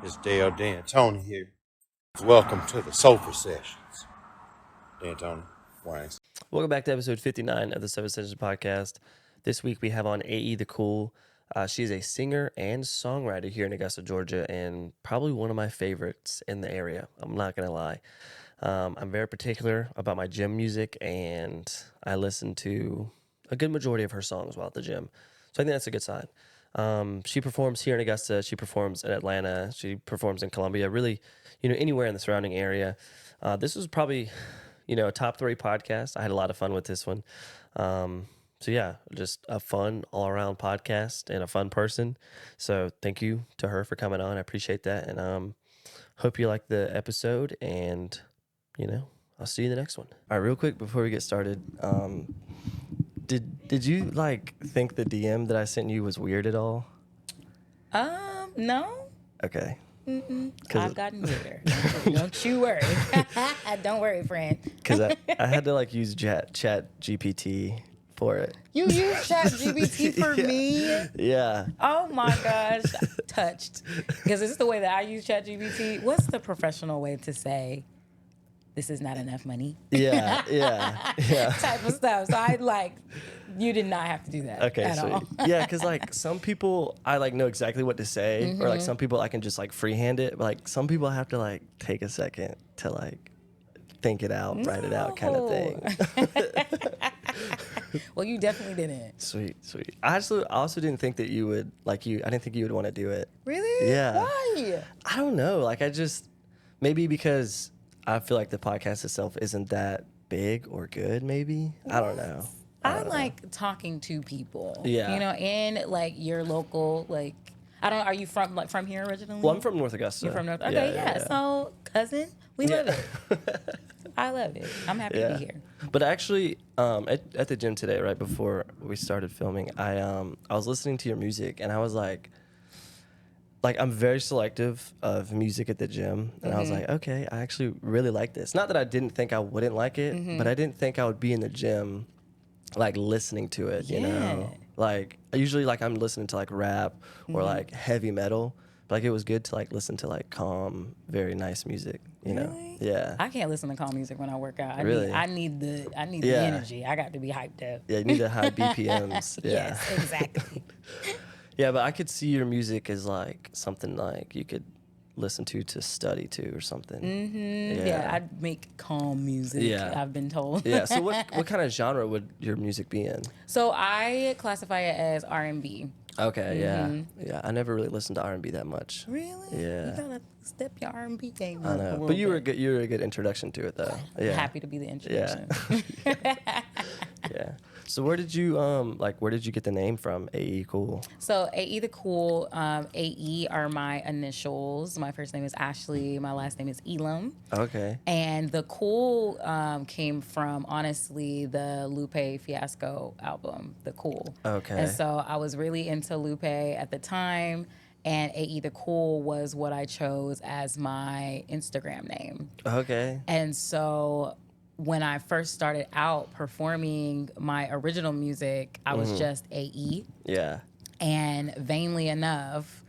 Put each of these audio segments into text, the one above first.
It's Dale D'Antoni here. Welcome to the Sofa Sessions. D'Antoni, Wayne. Welcome back to episode 59 of the Sofa Sessions podcast. This week we have on AE the Cool. She's a singer and songwriter here in Augusta, Georgia, and probably one of my favorites in the area. I'm not going to lie. I'm very particular about my gym music, and I listen to a good majority of her songs while at the gym. So I think that's a good sign. She performs here in Augusta. She performs in Atlanta. She performs in Columbia, really, anywhere in the surrounding area. This was probably, a top 3 podcast. I had a lot of fun with this one. So yeah, just a fun all around podcast and a fun person. So thank you to her for coming on. I appreciate that. And, hope you like the episode, and, I'll see you in the next one. All right, real quick before we get started, Did you think the DM that I sent you was weird at all? No. Okay. I've gotten weirder. Don't you worry. Don't worry, friend. Because I had to use chat GPT for it. You use chat GPT for me? Yeah. Oh my gosh. Touched. Because it's the way that I use chat GPT. What's the professional way to say this is not enough money? Yeah. Type of stuff. So you did not have to do that at all. Yeah, because some people I know exactly what to say, or some people I can just freehand it. But some people have to take a second to think it out, write it out, kind of thing. Well, you definitely didn't. Sweet. I also didn't think that you would I didn't think you would want to do it. Really? Yeah. Why? I don't know. Maybe because I feel like the podcast itself isn't that big or good, maybe. I don't know. I like talking to people. Yeah. In your local, are you from here originally? Well, I'm from North Augusta. You're from North. Okay, yeah. So, cousin, we love it. I love it. I'm happy to be here. But actually, at the gym today, right before we started filming, I was listening to your music, and I was I'm very selective of music at the gym, and I was okay, I actually really like this. Not that I didn't think I wouldn't like it, but I didn't think I would be in the gym, listening to it, you know? Usually, I'm listening to, rap or, heavy metal, but, it was good to, listen to, calm, very nice music, you know? Really? Yeah. I can't listen to calm music when I work out. Really? I need the energy. I got to be hyped up. Yeah, you need the high BPMs. Yeah. Yes, exactly. Yeah, but I could see your music as something you could listen to study to or something. Mm-hmm. Yeah, I'd make calm music. Yeah. I've been told. Yeah. So what kind of genre would your music be in? So I classify it as R&B. Okay. Yeah. I never really listened to R&B that much. Really? Yeah. You gotta step your R&B game up. I know, but you were a good introduction to it though. Yeah. Happy to be the introduction. Yeah. Yeah. So where did you get the name from, AE Cool? So AE the Cool, AE are my initials. My first name is Ashley. My last name is Elam. Okay. And the Cool came from, honestly, the Lupe Fiasco album, The Cool. Okay. And so I was really into Lupe at the time, and AE the Cool was what I chose as my Instagram name. Okay. And so when I first started out performing my original music, I was just AE. Yeah. And vainly enough,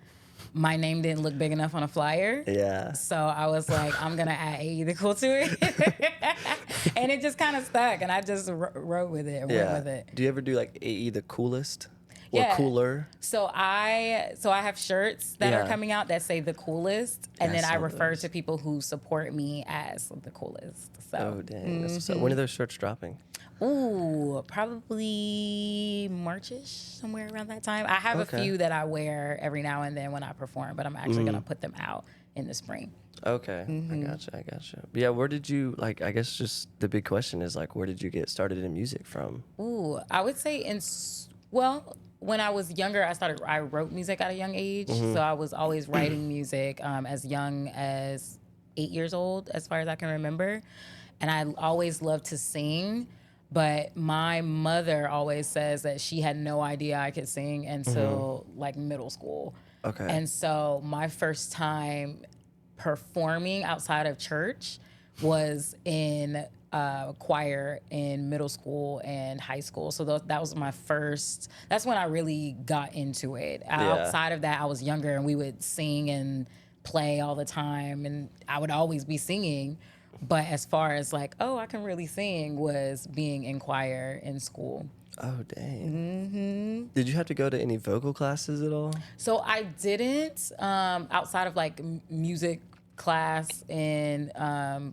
my name didn't look big enough on a flyer. Yeah. So I was like, I'm going to add AE the Cool to it. And it just kind of stuck, and I just wrote with it, went with it. Do you ever do AE the Coolest? Or cooler? So I have shirts that are coming out that say the coolest, and then I refer to people who support me as the coolest. So. Oh dang! So when are those shirts dropping? Ooh, probably Marchish, somewhere around that time. I have a few that I wear every now and then when I perform, but I'm actually gonna put them out in the spring. Okay, I gotcha. Yeah, where did you I guess just the big question is where did you get started in music from? Ooh, I would say when I was younger, I wrote music at a young age. So I was always writing music as young as 8 years old, as far as I can remember. And I always loved to sing. But my mother always says that she had no idea I could sing until middle school. Okay. And so my first time performing outside of church was in choir in middle school and high school. So that was my first, that's when I really got into it. Outside of that, I was younger and we would sing in play all the time, and I would always be singing. But as far as like, oh, I can really sing, was being in choir in school. Oh, dang. Did you have to go to any vocal classes at all? So I didn't, outside of like music class in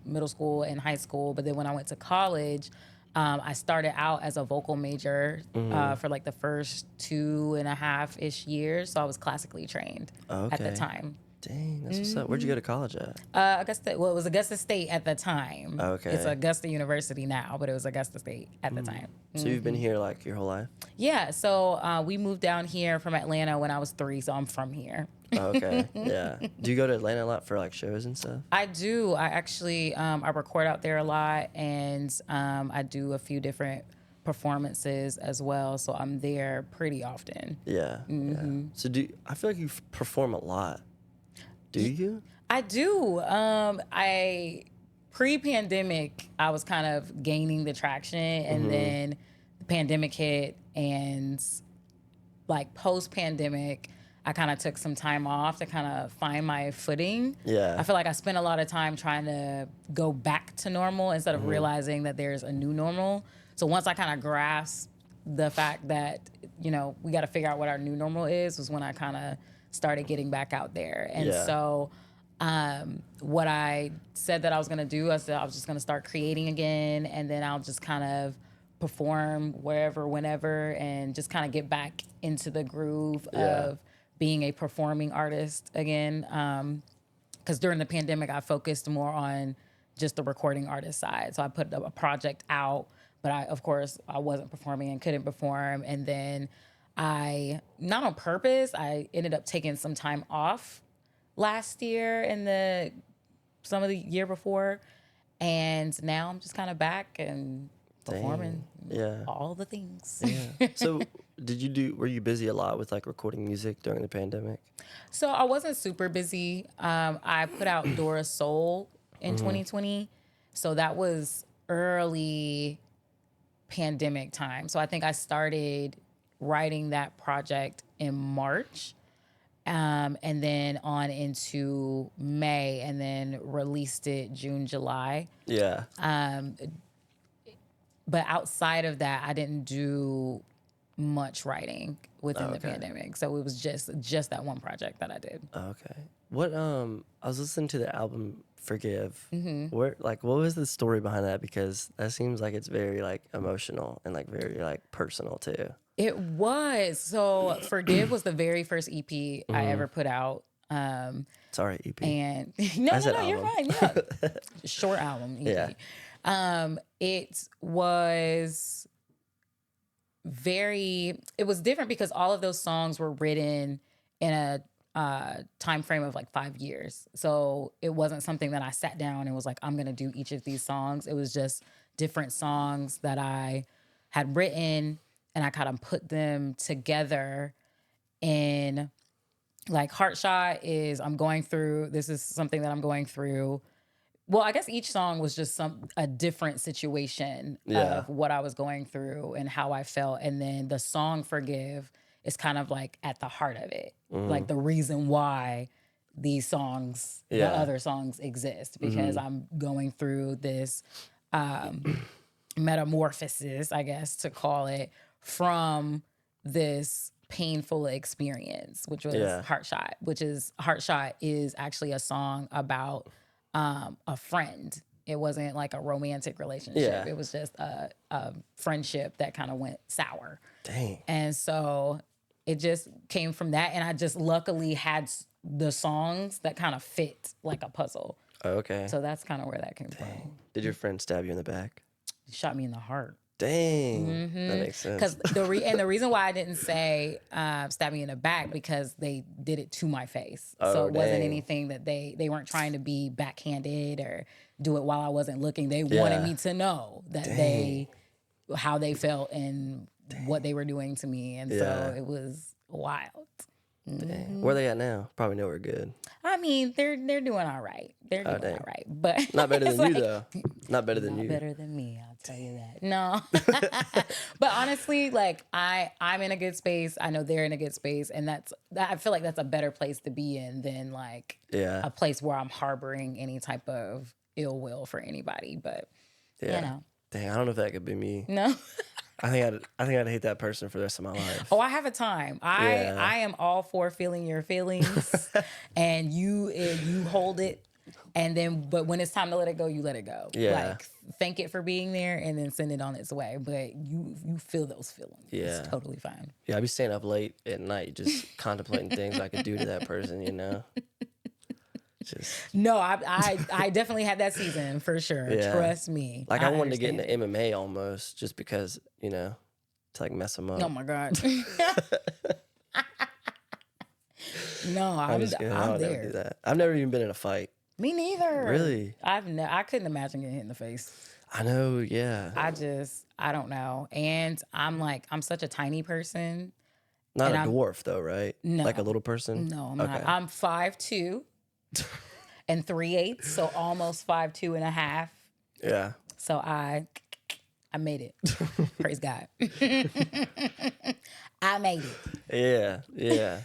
middle school and high school. But then when I went to college, I started out as a vocal major for like the first 2.5-ish years. So I was classically trained at the time. Dang, that's what's up. Where'd you go to college at? Augusta. Well, it was Augusta State at the time. Okay. It's Augusta University now, but it was Augusta State at the time. So you've been here like your whole life? Yeah. So we moved down here from Atlanta when I was 3, so I'm from here. Okay. Yeah. Do you go to Atlanta a lot for like shows and stuff? I do. I actually I record out there a lot, and I do a few different performances as well. So I'm there pretty often. Yeah. Yeah. So I feel like you perform a lot. Do you? I do. I pre-pandemic, I was kind of gaining the traction, and then the pandemic hit, and like post-pandemic, I kind of took some time off to kind of find my footing. Yeah. I feel like I spent a lot of time trying to go back to normal instead of realizing that there's a new normal. So once I kind of grasped the fact that, we got to figure out what our new normal is, was when I kind of started getting back out there. And so what I said that I was going to do, I said I was just going to start creating again, and then I'll just kind of perform wherever, whenever, and just kind of get back into the groove of being a performing artist again. Because during the pandemic, I focused more on just the recording artist side. So I put a project out, but of course, I wasn't performing and couldn't perform. And then not on purpose, I ended up taking some time off last year and some of the year before. And now I'm just kind of back and performing all the things. Yeah. So were you busy a lot with like recording music during the pandemic? So I wasn't super busy. I put out Dora Soul in 2020. So that was early pandemic time. So I think I started writing that project in March, and then on into May, and then released it June, July. Yeah. But outside of that, I didn't do much writing within the pandemic. So it was just that one project that I did. Okay. What I was listening to the album Forgive. What was the story behind that? Because that seems like it's very like emotional and like very like personal too. It was. So Forgive was the very first EP I ever put out. Sorry, EP. And no, you're fine. Yeah. Short album EP. Yeah. It was it was different because all of those songs were written in a time frame of like 5 years. So it wasn't something that I sat down and was like, I'm gonna do each of these songs. It was just different songs that I had written, and I kind of put them together in like Heart Shot is this is something that I'm going through. Well, I guess each song was just a different situation of what I was going through and how I felt. And then the song Forgive is kind of like at the heart of it. Like the reason why these songs, the other songs exist, because I'm going through this metamorphosis, I guess, to call it, from this painful experience, which was Heart Shot, Heart Shot is actually a song about a friend. It wasn't like a romantic relationship. Yeah. It was just a friendship that kind of went sour. Dang. And so it just came from that. And I just luckily had the songs that kind of fit like a puzzle. Okay. So that's kind of where that came from. Did your friend stab you in the back? He shot me in the heart. Dang. That makes sense. Because the reason why I didn't say stab me in the back, because they did it to my face. So it wasn't anything that they weren't trying to be backhanded or do it while I wasn't looking. They wanted me to know that how they felt and what they were doing to me. And so it was wild. Where they at now? Probably nowhere good. I mean, they're doing all right. They're doing all right. But Not better than you though. Not better than Not you. better than me, I'll tell you that. No. But honestly, like I'm in a good space. I know they're in a good space. And I feel like that's a better place to be in than like Yeah. a place where I'm harboring any type of ill will for anybody. But Yeah. you know. Dang, I don't know if that could be me. No. I think I'd hate that person for the rest of my life. Oh, I have a time. I am all for feeling your feelings, and you hold it, and then but when it's time to let it go, you let it go. Yeah. Like thank it for being there, and then send it on its way. But you feel those feelings. Yeah. It's totally fine. Yeah, I'd be staying up late at night just contemplating things I could do to that person, you know? Just No, I definitely had that season for sure. Yeah. Trust me. like I wanted to get understand. into MMA almost just because, you know, to like mess them up. Oh my god. No, I'm just kidding. I I'm would never there. do that. I've never even been in a fight. Me neither. Really? I couldn't imagine getting hit in the face. I know, yeah. I don't know. And I'm such a tiny person. Not and a I'm- dwarf though, right? No. Like a little person? No, I'm Okay. not. I'm 5'2" and 3/8, so almost 5'2" and a half. Yeah. So I made it. Praise God. I made it. Yeah, yeah.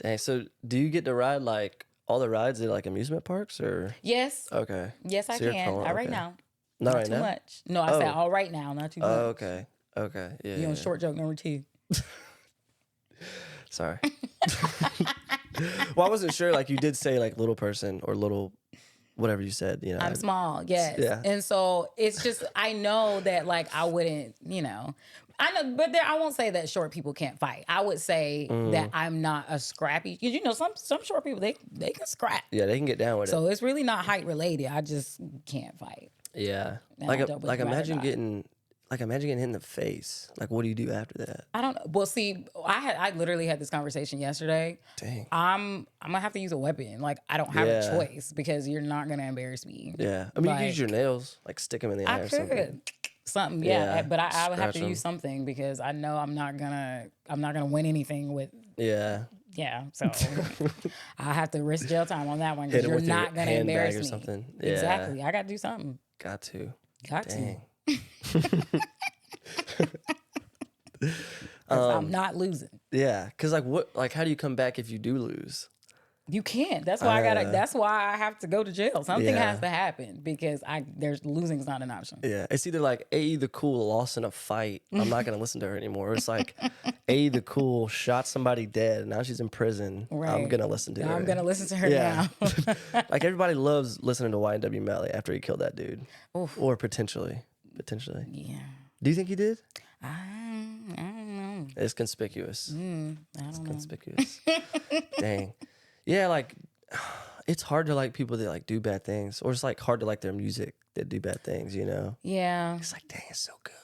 Dang, so do you get to ride like all the rides at like amusement parks or? Yes. Okay. Yes, I So you're can. calling- All right okay. now. Not right too now? much. No, I said Oh. all right now, not too much. Oh, okay. Okay. Yeah. You on yeah. short joke number 2. Sorry. Well, I wasn't sure. Like you did say like little person or little whatever you said, you know. I'm small, yes. Yeah. And so it's just I know that like I wouldn't, I know, but I won't say that short people can't fight. I would say that I'm not a scrappy. Because some short people they can scrap. Yeah, they can get down with it. So it's really not height related. I just can't fight. Yeah. And Like I would like rather imagine not. getting hit in the face. Like what do you do after that? I don't know. Well, see, I literally had this conversation yesterday. Dang. I'm gonna have to use a weapon. Like I don't have Yeah. a choice because you're not gonna embarrass me. Yeah. I mean you can use Like- your nails, like stick them in the eye I or something. could something, yeah, Yeah, but I would have to scratch 'em. use something because I know I'm not gonna win anything with. Yeah. Yeah, so I have to risk jail time on that one Hit because 'em you're with your not gonna handbag embarrass or me. something. Yeah. Exactly, I gotta do something. Got to. Got Dang. to. 'Cause I'm not losing. Yeah. Cause like how do you come back if you do lose? You can't. That's why that's why I have to go to jail. Something Yeah. has to happen because losing's not an option. Yeah, it's either like A the Cool lost in a fight. I'm not gonna listen to her anymore. It's like A the Cool shot somebody dead. Now she's in prison. I'm Right. gonna listen to her. I'm gonna listen to her Yeah. now. Like everybody loves listening to YNW Melly after he killed that dude, Oof. or potentially. Yeah. Do you think he did? I don't know. It's conspicuous. I don't know. Conspicuous. Dang. Yeah, like it's hard to like people that like do bad things, or it's like hard to like their music that do bad things. You know, Yeah. it's like dang, it's so good.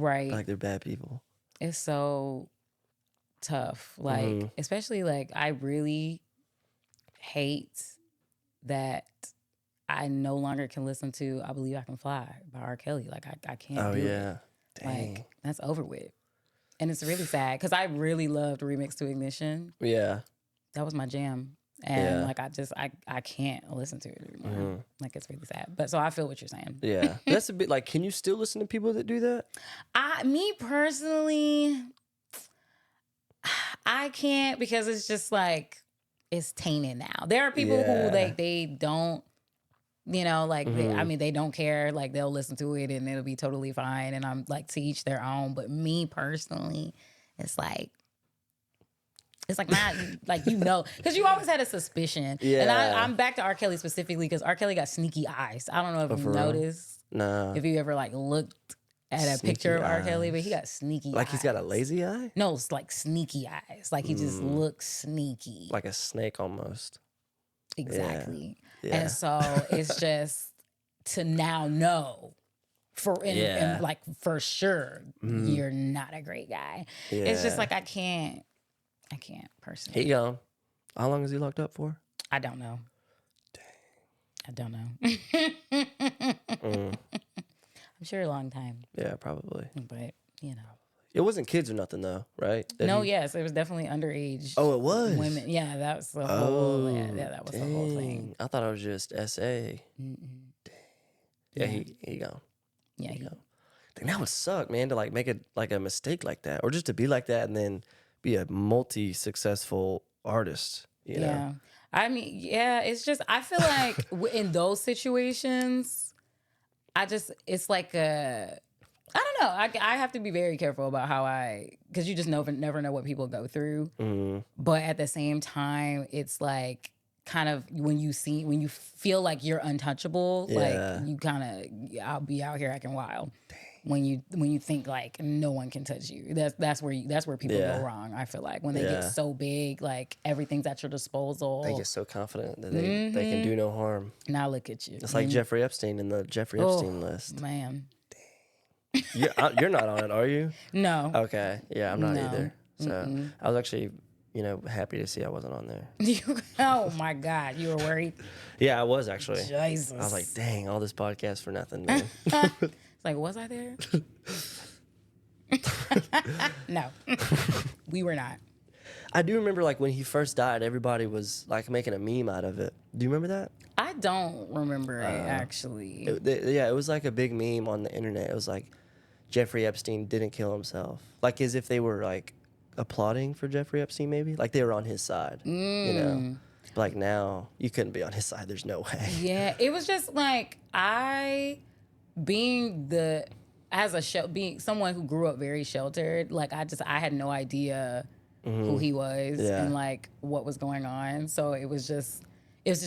Right. Like they're bad people. It's so tough. Like, especially like I really hate that I no longer can listen to I Believe I Can Fly by R. Kelly. Like I can't Oh do yeah. it. Dang. Like that's over with. And it's really sad because I really loved Remix to Ignition. Yeah. That was my jam. And Yeah. like I can't listen to it anymore. Like it's really sad. But so I feel what you're saying. Yeah. That's a bit like, can you still listen to people that do that? Me personally, I can't because it's just like it's tainted now. There are people who Yeah. they don't, they don't care. Like they'll listen to it and it'll be totally fine. And I'm like to each their own. But me personally, it's like not like because you always had a suspicion. And Yeah. I'm back to R. Kelly specifically because R. Kelly got sneaky eyes. I don't know if you for real? noticed. No. If you ever like looked at a Sneaky picture of R. Kelly, eyes. but he got sneaky Like eyes. he's got a lazy eye? No, it's like sneaky eyes. Like he just looks sneaky. Like a snake almost. Exactly. Yeah. And so it's just to now know and like for sure you're not a great guy. It's just Yeah. like I can't personally. He gone. How long is he locked up for? I don't know. I don't know. I'm sure a long time, Yeah, probably. but It wasn't kids or nothing though, right? That No, he- yes, it was definitely underage. Oh, it was? Women. Yeah, that was the Oh, whole. Yeah, that was the whole thing. dang. I thought it was just SA. Yeah, he gone. Yeah, He gone. Dang, that would suck, man, to like make it like a mistake like that, or just to be like that and then be a multi-successful artist. You know? yeah. I mean, yeah, it's just, I feel like in those situations, it's like I don't know. I have to be very careful about because you just never know what people go through. But at the same time, it's like kind of when you feel like you're untouchable, Yeah. like you kind of, I'll be out here acting wild. When you think like no one can touch you, that's where people go wrong. I feel like when they get so big, like everything's at your disposal. They get so confident that they can do no harm. Now look at you. It's like Jeffrey Epstein in the Jeffrey Epstein list. Man. You're not on it, are you? No. Okay. Yeah, I'm not No. either. So I was actually, happy to see I wasn't on there. Oh my God, you were worried? Yeah, I was actually. Jesus. I was like, dang, all this podcast for nothing, man. It's like, was I there? No, we were not. I do remember like when he first died, everybody was like making a meme out of it. Do you remember that? I don't remember it actually. It was like a big meme on the internet. It was like Jeffrey Epstein didn't kill himself, like as if they were like applauding for Jeffrey Epstein, maybe like they were on his side. You know, but like now you couldn't be on his side. There's no way. Yeah, it was just like being someone who grew up very sheltered. Like I had no idea who he was and like what was going on. So it was just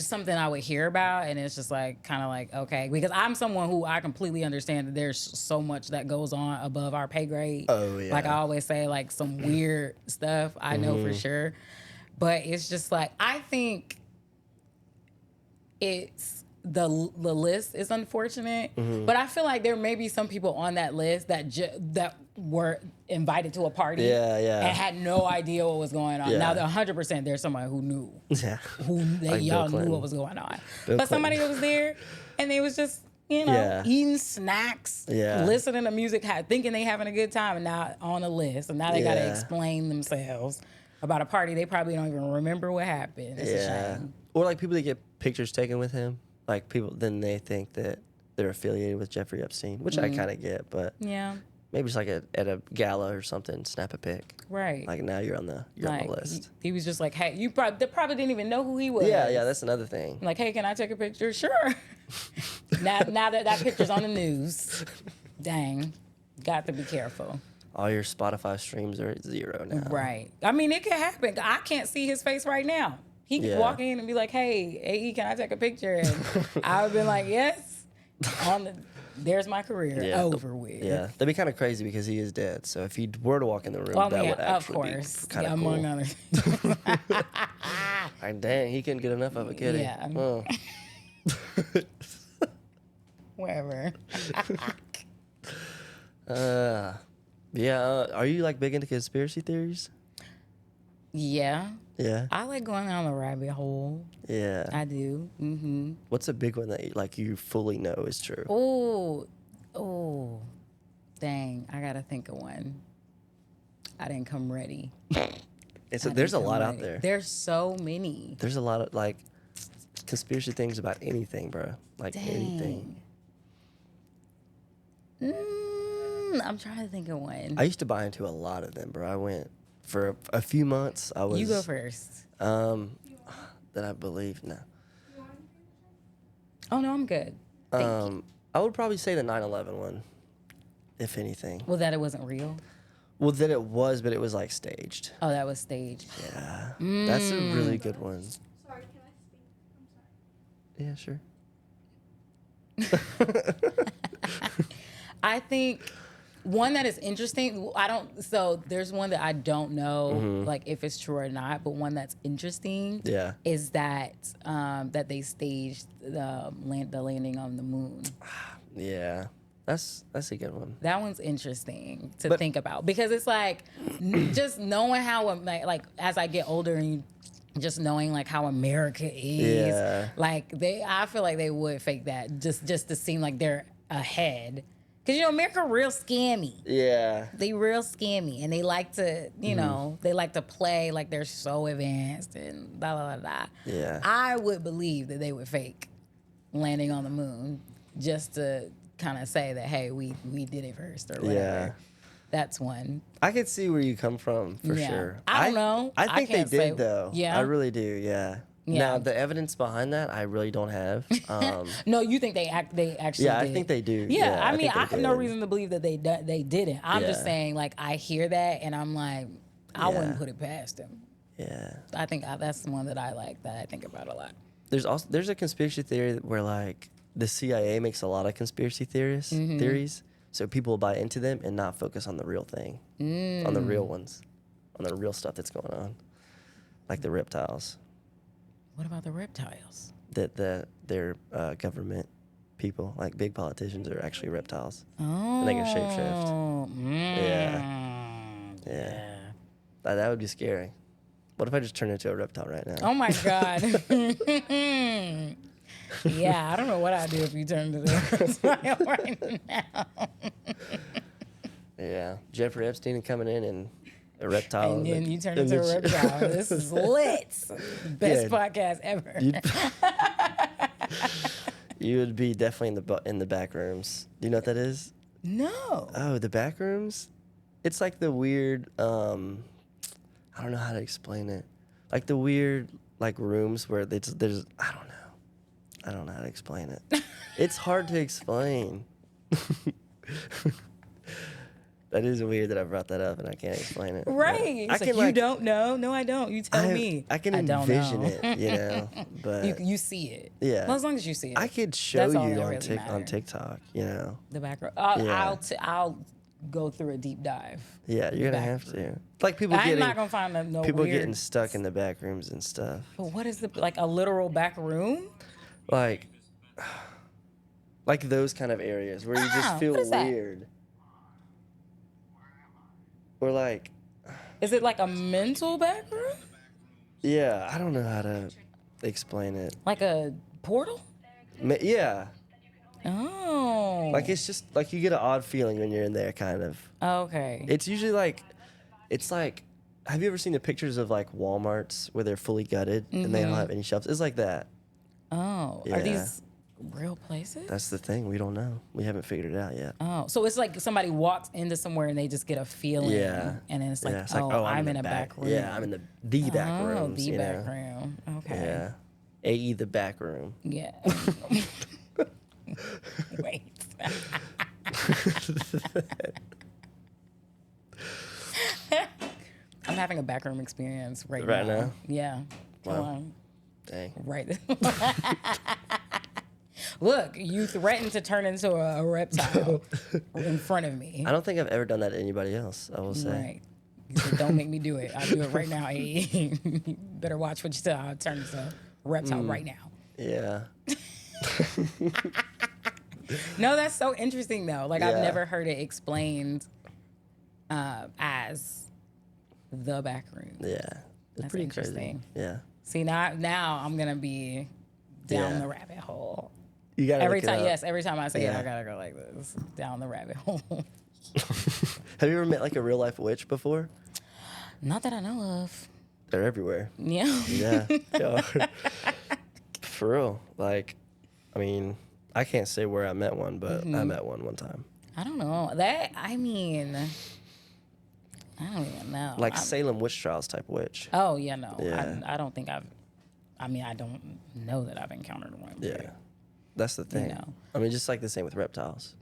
something I would hear about, and it's just like kind of like, okay, because I'm someone who I completely understand that there's so much that goes on above our pay grade. Oh yeah. Like I always say, like some weird stuff I know for sure, but it's just like I think it's the list is unfortunate, but I feel like there may be some people on that list that were invited to a party and had no idea what was going on. Now, 100% there's someone who knew, y'all knew what was going on. But somebody that was there and they was just, eating snacks, listening to music, thinking they having a good time, and now on a list, and now they got to explain themselves about a party they probably don't even remember what happened. It's a shame. Or like people that get pictures taken with him. Like people, then they think that they're affiliated with Jeffrey Epstein, which I kind of get, but maybe it's like at a gala or something, snap a pic. Right. Like now you're on the list. He was just like, hey, they probably didn't even know who he was. Yeah, that's another thing. Like, hey, can I take a picture? Sure. now that picture's on the news, dang, got to be careful. All your Spotify streams are at 0 now. Right. I mean, it could happen. I can't see his face right now. He could walk in and be like, hey, AE, can I take a picture? And I would have been like, yes. There's my career over with. Yeah. That'd be kind of crazy because he is dead. So if he were to walk in the room, that would actually be kind of cool. Among other things. Like, dang, he couldn't get enough of it, could he? Yeah. Oh. Wherever. Are you like big into conspiracy theories? Yeah. Yeah. I like going down the rabbit hole. Yeah. I do. Mm-hmm. What's a big one that you fully know is true? Oh, dang! I gotta think of one. I didn't come ready. There's a lot out there. There's so many. There's a lot of like conspiracy things about anything, bro. Like anything. I'm trying to think of one. I used to buy into a lot of them, bro. I went for a few months. You go first. That I believe no. Oh no, I'm good. Thank you. I would probably say the 9/11 one, if anything. Well, that it wasn't real. Well, that it was, but it was like staged. Oh, that was staged. Yeah, that's a really good one. Sorry, can I speak? I'm sorry. Yeah, sure. I think one that is interesting. So there's one that I don't know, like if it's true or not. But one that's interesting, is that that they staged the landing on the moon. Yeah, that's a good one. That one's interesting to think about because it's like just knowing how like as I get older and just knowing like how America is, like I feel like they would fake that just to seem like they're ahead. Because, America real scammy. Yeah. They real scammy. And they like to, they like to play like they're so advanced and blah, blah, blah, blah. Yeah. I would believe that they would fake landing on the moon. just to kind of say that, hey, we did it first or whatever. Yeah. That's one. I could see where you come from for Yeah. sure. I don't know. I think they can't say- did though. Yeah. I really do. Yeah. Yeah. Now the evidence behind that, I really don't have. No, you think they actually Yeah, I did. think they do. Yeah, Yeah, I I mean, think they I have no did. reason to believe that they didn't. I'm just Yeah. saying, like, I hear that and I'm like, I Yeah. wouldn't put it past them. Yeah. I think that's the one that I like, that I think about a lot. There's a conspiracy theory where like the CIA makes a lot of conspiracy theories, so people buy into them and not focus on the real thing, on the real ones, on the real stuff that's going on, like the reptiles. What about the reptiles? That their government people, like big politicians, are actually reptiles. Oh, And they can shapeshift. Yeah. That would be scary. What if I just turn into a reptile right now? Oh my God. Yeah, I don't know what I'd do if you turned into this right now. Yeah. Jeffrey Epstein coming in and a reptile. And then you turn and into a then reptile. This is lit. Best Yeah. podcast ever. You would be definitely in the back rooms. Do you know what that is? No. Oh, the back rooms? It's like the weird, I don't know how to explain it. Like the weird, like rooms where there's I don't know. I don't know how to explain it. It's hard to explain. That is weird that I brought that up and I can't explain it. Right. I It's can like, you don't know? No, I don't. You tell me. I can don't envision know. it, you know, but You see it. Yeah. Well, as long as you see it. I could show That's all you that on really on matters. TikTok, you know. The back row. Yeah. I'll go through a deep dive. Yeah, you're gonna Back have to. Like people I'm getting not gonna find no people weird. getting stuck in the back rooms and stuff. But what is like a literal back room? Like those kind of areas where you Wow, just feel what is that? weird. Or like, Is it like a mental back room? yeah, I don't know how to explain it. Like a portal? Yeah, Oh. like it's just like you get an odd feeling when you're in there, kind of. Okay. It's usually like, it's like, have you ever seen the pictures of like Walmarts where they're fully gutted and they don't have any shelves? It's like that. Oh. Yeah. Are these real places? That's the thing. We don't know. We haven't figured it out yet. Oh, so it's like somebody walks into somewhere and they just get a feeling. Yeah. And then it's like, Yeah, it's I'm in a back room. Yeah, I'm in the back Oh, rooms. the you back know? room. Okay. Yeah. AE the back room. Yeah. Wait. I'm having a backroom experience right Right now. now? Yeah. Come Wow. on. Dang. Right. Look, you threatened to turn into a reptile in front of me. I don't think I've ever done that to anybody else, I will say. Right. You said, don't make me do it. I'll do it right now, AE. You better watch what you say. I'll turn into a reptile right now. Yeah. No, that's so interesting though. Like I've Yeah. never heard it explained as the back room. Yeah. It's That's pretty interesting. crazy. Yeah. See now I'm gonna be down Yeah. the rabbit hole. You gotta Every look it time, up. yes, every time I say it, Yeah. I gotta go like this down the rabbit hole. Have you ever met like a real life witch before? Not that I know of. They're everywhere. Yeah. Yeah. They are. For real. Like, I mean, I can't say where I met one, but I met one time. I don't know. I mean, I don't even know. Like Salem witch trials type witch. Oh yeah, no. Yeah. I don't think I don't know that I've encountered one. Yeah. That's the thing. know. I mean, just like the same with reptiles.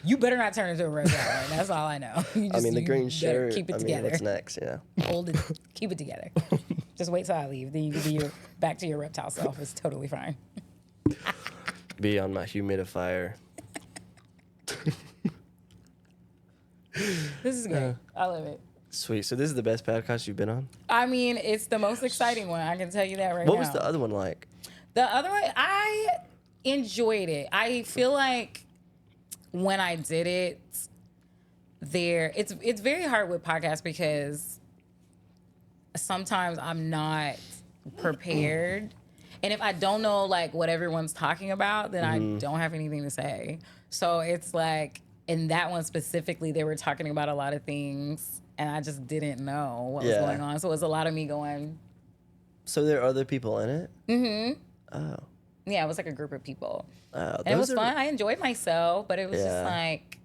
You better not turn into a reptile. Right? That's all I know. You I just- mean, the you green better shirt. Keep it I mean, together. what's next? You know. Hold it. Keep it together. Just wait till I leave. Then you can be back to your reptile self. It's totally fine. Be on my humidifier. This is great. I love it. Sweet. So this is the best podcast you've been on? I mean, it's the most exciting one. I can tell you that right now. What was the other one like? The other one, I enjoyed it. I feel like when I did it, it's very hard with podcasts because sometimes I'm not prepared. And if I don't know like what everyone's talking about, then I don't have anything to say. So it's like in that one specifically, they were talking about a lot of things and I just didn't know what was Yeah. going on. So it was a lot of me going, So there are other people in it? Mm-hmm. Oh. Yeah, it was like a group of people. And it those was are- fun. I enjoyed myself, but it was just Yeah. like,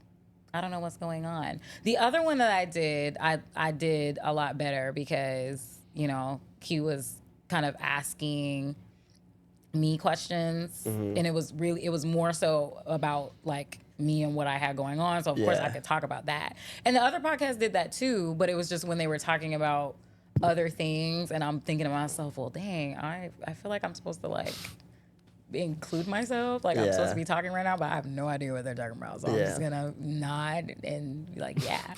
I don't know what's going on. The other one that I did, I did a lot better because, you know, Q was kind of asking me questions, and it was more so about like me and what I had going on. So of course I Yeah. could talk about that. And the other podcast did that too, but it was just when they were talking about other things, and I'm thinking to myself, well, dang, I feel like I'm supposed to like include myself. Like I'm supposed to be talking right now, but I have no idea what they're talking about. So I'm just gonna nod and be like, yeah.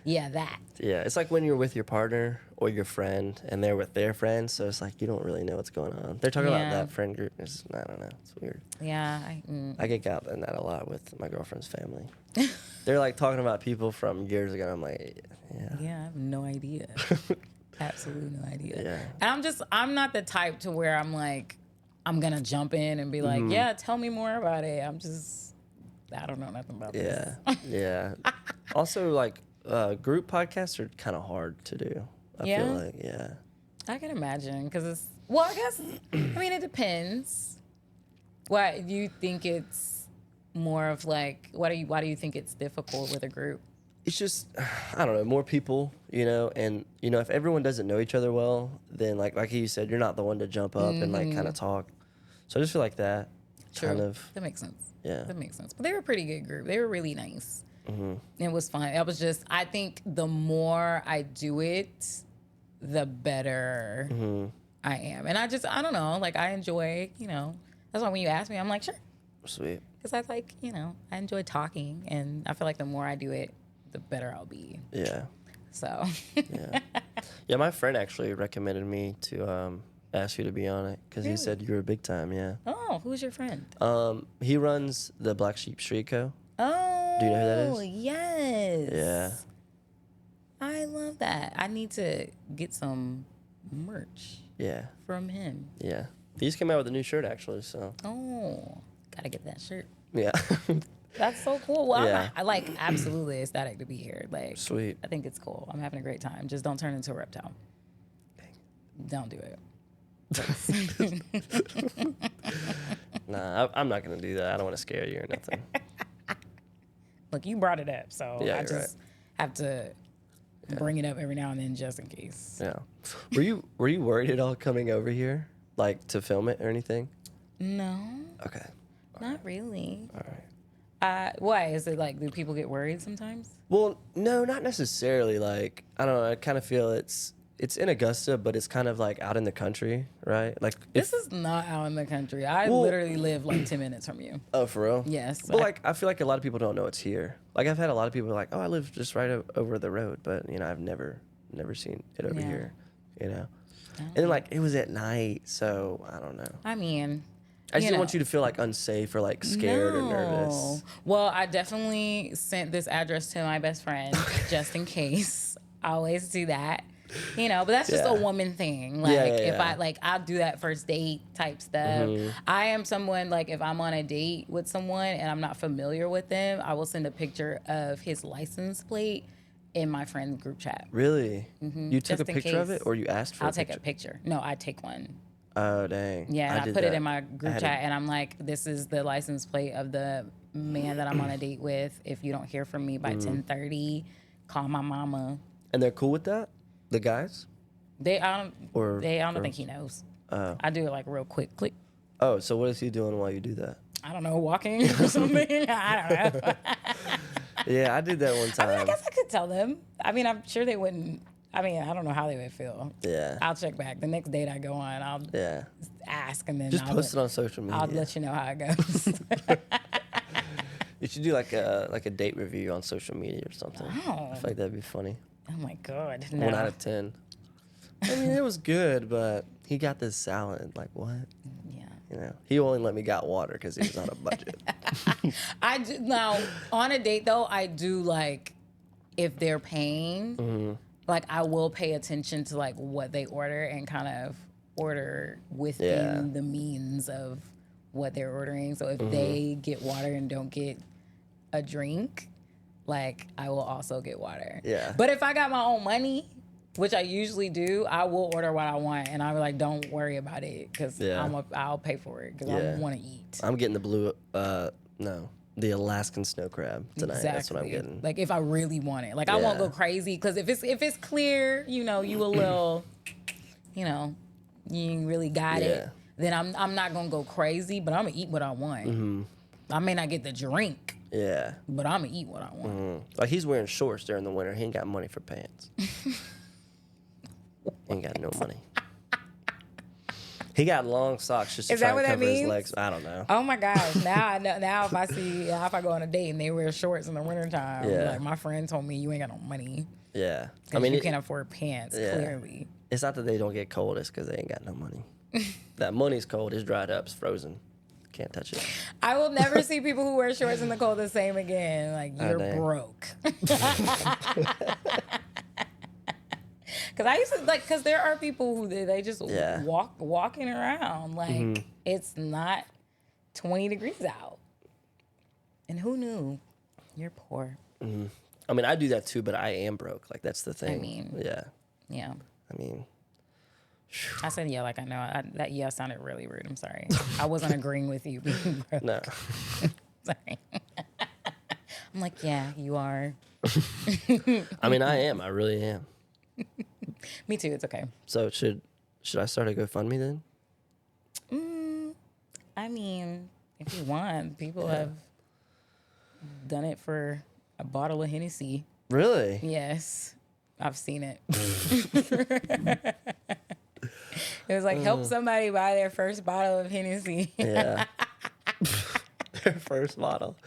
Yeah, that. Yeah, it's like when you're with your partner or your friend and they're with their friends, so it's like you don't really know what's going on. They're talking about Yeah. that friend group. I don't know. It's weird. Yeah. I get caught in that a lot with my girlfriend's family. They're like talking about people from years ago. I'm like, yeah. Yeah, I have no idea. Absolutely no idea. Yeah. And I'm not the type to where I'm like, I'm gonna jump in and be like, yeah, tell me more about it. I don't know nothing about this. Yeah. Also, like, group podcasts are kind of hard to do. I Yeah? feel like, yeah. I can imagine because I guess, I mean, it depends. Why do you think it's more of like, why do you think it's difficult with a group? It's just, I don't know, more people, you know, and, you know, if everyone doesn't know each other well, then like you said, you're not the one to jump up and like kind of talk. So I just feel like that kind of, That makes sense. Yeah. That makes sense. But they were a pretty good group. They were really nice. Mm-hmm. It was fun. I was just, I think the more I do it, the better Mm-hmm. I am. And I don't know, like I enjoy, you know, that's why when you ask me, I'm like, sure. sweet. Because I like, you know, I enjoy talking, and I feel like the more I do it, the better I'll be. Yeah. So. Yeah. Yeah, my friend actually recommended me to ask you to be on it because he said you were big time, yeah. Oh, who's your friend? He runs the Black Sheep Street Co. Oh. Do you know who that is? Yes. Yeah. I love that. I need to get some merch Yeah. from him. Yeah. He just came out with a new shirt actually, so. Oh, gotta get that shirt. Yeah. That's so cool. Well, Yeah. I like absolutely ecstatic to be here. Like, Sweet. I think it's cool. I'm having a great time. Just don't turn into a reptile. Don't do it. Nah, I'm not gonna do that. I don't want to scare you or nothing. Look, you brought it up, so Yeah, I you're just have to bring it up every now and then just in case. Yeah. Were you worried at all coming over here, like to film it or anything? No, Okay. not really. All right. Why is it like? Do people get worried sometimes? Well, no, not necessarily. Like, I don't know. I kind of feel it's in Augusta, but it's kind of like out in the country, right? Like, This is not out in the country. I Well- literally live like 10 minutes from you. oh, for real? Yes. But like, I feel like a lot of people don't know it's here. Like, I've had a lot of people like, oh, I live just right over the road, but you know, I've never seen it over Yeah. here. You know. And then like it was at night, so I don't know. I mean, I just didn't know. want you to feel like unsafe or like scared or nervous. Well, I definitely sent this address to my best friend just in case. I always do that. You know, but that's just a Yeah. woman thing. Like Yeah, if yeah. I like I'll do that first date type stuff. Mm-hmm. I am someone like if I'm on a date with someone and I'm not familiar with them, I will send a picture of his license plate in my friend group chat. Really? You took Just a in picture of case. it, or you asked for I'll a take picture? a picture. No, I take one. Oh dang. Yeah, and I did put it that. in my I group had chat, and I'm like, this is the license plate of the man that I'm on a date with. If you don't hear from me by 10:30, call my mama. And they're cool with that? The guys? I don't think he knows. Oh. I do it like real quick, click. Oh, so what is he doing while you do that? I don't know, walking or something. I don't know. Yeah, I did that one time. I guess I could tell them. I mean, I'm sure they wouldn't. I mean, I don't know how they would feel. Yeah. I'll check back. The next date I go on, I'll Yeah. ask, and then Just I'll post it on social media. I'll let you know how it goes. You should do like a date review on social media or something. Oh. I feel like that'd be funny. Oh my God. 1 No. out of 10. I mean, it was good, but he got this salad. Like what? Yeah. You know, he only let me got water because he was on a budget. I do now on a date though. I do like if they're paying, Mm-hmm. like I will pay attention to like what they order and kind of order within Yeah. the means of what they're ordering. So if Mm-hmm. they get water and don't get a drink, like I will also get water. Yeah. But if I got my own money which I usually do, I will order what I want, and I'll be like, don't worry about it, because I'll pay for it, because I want to eat. I'm getting the Alaskan snow crab tonight. Exactly. That's what I'm getting. Like, if I really want it. Like, I won't go crazy, because if it's clear, you a little, you ain't really got it, then I'm not going to go crazy, but I'm going to eat what I want. Mm-hmm. I may not get the drink. Yeah. But I'm going to eat what I want. Mm-hmm. Like, he's wearing shorts during the winter. He ain't got money for pants. Ain't got no money. He got long socks just to try and cover his legs. I don't know. Oh my gosh! Now I know. Now if I go on a date and they wear shorts in the wintertime, like my friend told me, you ain't got no money. Yeah, I mean you can't afford pants. Yeah. Clearly, it's not that they don't get cold; it's because they ain't got no money. That money's cold. It's dried up. It's frozen. Can't touch it. I will never see people who wear shorts in the cold the same again. Like, you're broke. Because I used to because there are people who they just walking around like it's not 20 degrees out, and who knew? You're poor. Mm-hmm. I mean, I do that too, but I am broke. Like, that's the thing. I mean, yeah. I mean, I said like I know that sounded really rude. I'm sorry. I wasn't agreeing with you being broke. No. Sorry. I'm like, yeah, you are. I mean, I am. I really am. Me too. It's okay. So should I start a GoFundMe then? I mean, if you want, people have done it for a bottle of Hennessy. Really? Yes, I've seen it. It was like, help somebody buy their first bottle of Hennessy. Yeah. Their first bottle.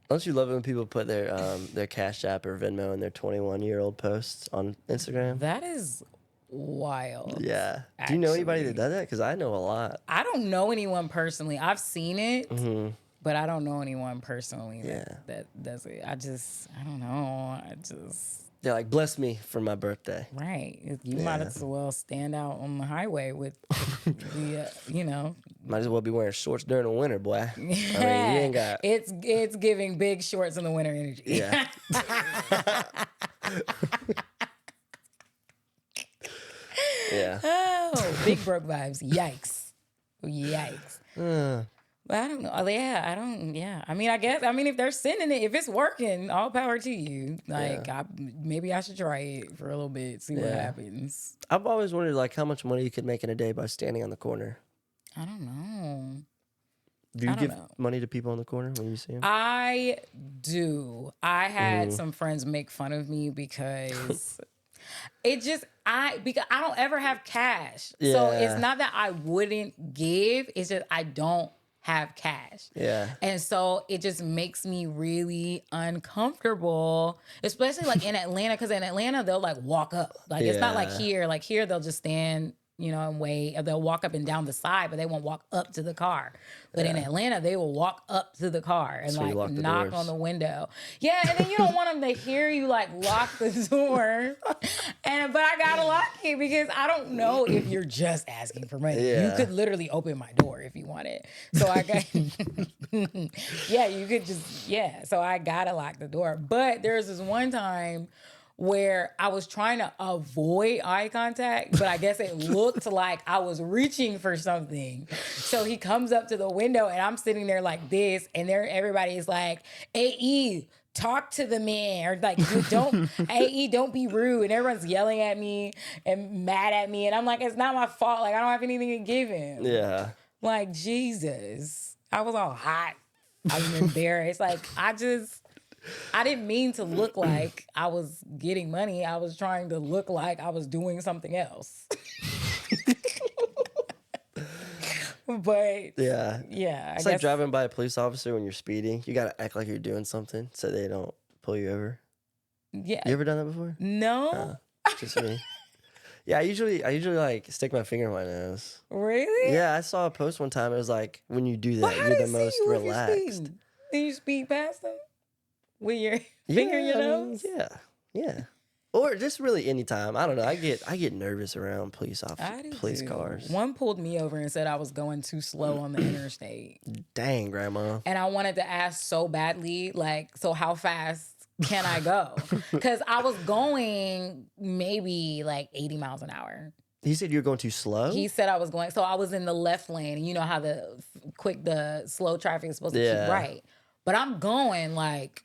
Don't you love it when people put their Cash App or Venmo in their 21-year-old posts on Instagram? That is wild. Yeah. Actually. Do you know anybody that does that? Because I know a lot. I don't know anyone personally. I've seen it, but I don't know anyone personally that does it. I don't know. They're like, bless me for my birthday. Right. You might as well stand out on the highway with the, Might as well be wearing shorts during the winter, boy. I mean, you ain't got... It's giving big shorts in the winter energy. Yeah. Yeah. Oh, big broke vibes. Yikes. But I don't know. Yeah. I mean, if they're sending it, if it's working, all power to you. Like, maybe I should try it for a little bit, see what happens. I've always wondered, like, how much money you could make in a day by standing on the corner. I don't know. Do you give money to people on the corner when you see them? I do. I had some friends make fun of me because because I don't ever have cash. Yeah. So it's not that I wouldn't give. It's just I don't have cash. Yeah. And so it just makes me really uncomfortable, especially like in Atlanta, because in Atlanta they'll like walk up. Like it's not like here. Like here they'll just stand, and wait. Or they'll walk up and down the side, but they won't walk up to the car. But in Atlanta, they will walk up to the car and like knock on the window. Yeah, and then you don't want them to hear you like lock the door. But I gotta lock it because I don't know if you're just asking for money. Yeah. You could literally open my door if you wanted. So I got you could just So I gotta lock the door. But there's this one time where I was trying to avoid eye contact, but I guess it looked like I was reaching for something. So he comes up to the window and I'm sitting there like this, and everybody is like, "Hey, talk to the man," or like, don't be rude. And everyone's yelling at me and mad at me. And I'm like, it's not my fault. Like, I don't have anything to give him. Yeah. Like, Jesus. I was all hot. I was embarrassed. Like, I didn't mean to look like I was getting money. I was trying to look like I was doing something else. But it's like driving by a police officer when you're speeding. You gotta act like you're doing something so they don't pull you over. Yeah. You ever done that before? No. Just me. Yeah, I usually like stick my finger in my nose. Really? Yeah, I saw a post one time. It was like, when you do that, you're the most relaxed. Did you speed past them with your finger in your nose? Yeah. Or just really anytime. I don't know. I get nervous around police cars. One pulled me over and said I was going too slow on the interstate. Dang, Grandma. And I wanted to ask so badly, like, so how fast can I go? Because I was going maybe like 80 miles an hour. He said you're going too slow? He said I was going, so I was in the left lane. And you know how the slow traffic is supposed to keep right. But I'm going like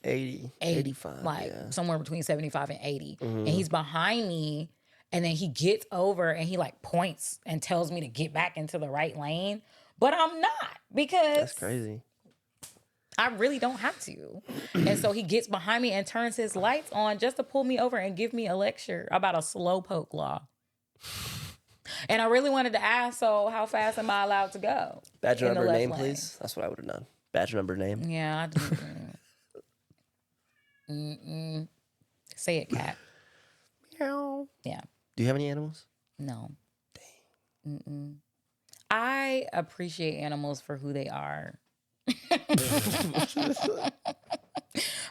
80, 85. Like somewhere between 75 and 80. And he's behind me. And then he gets over and he like points and tells me to get back into the right lane. But I'm not, because that's crazy. I really don't have to. And so he gets behind me and turns his lights on just to pull me over and give me a lecture about a slowpoke law. And I really wanted to ask, so how fast am I allowed to go? Badge number, name, please. That's what I would have done. Badge number, name. Yeah, I do. Say it, cat. Meow. Yeah. Do you have any animals? No. Dang. I appreciate animals for who they are.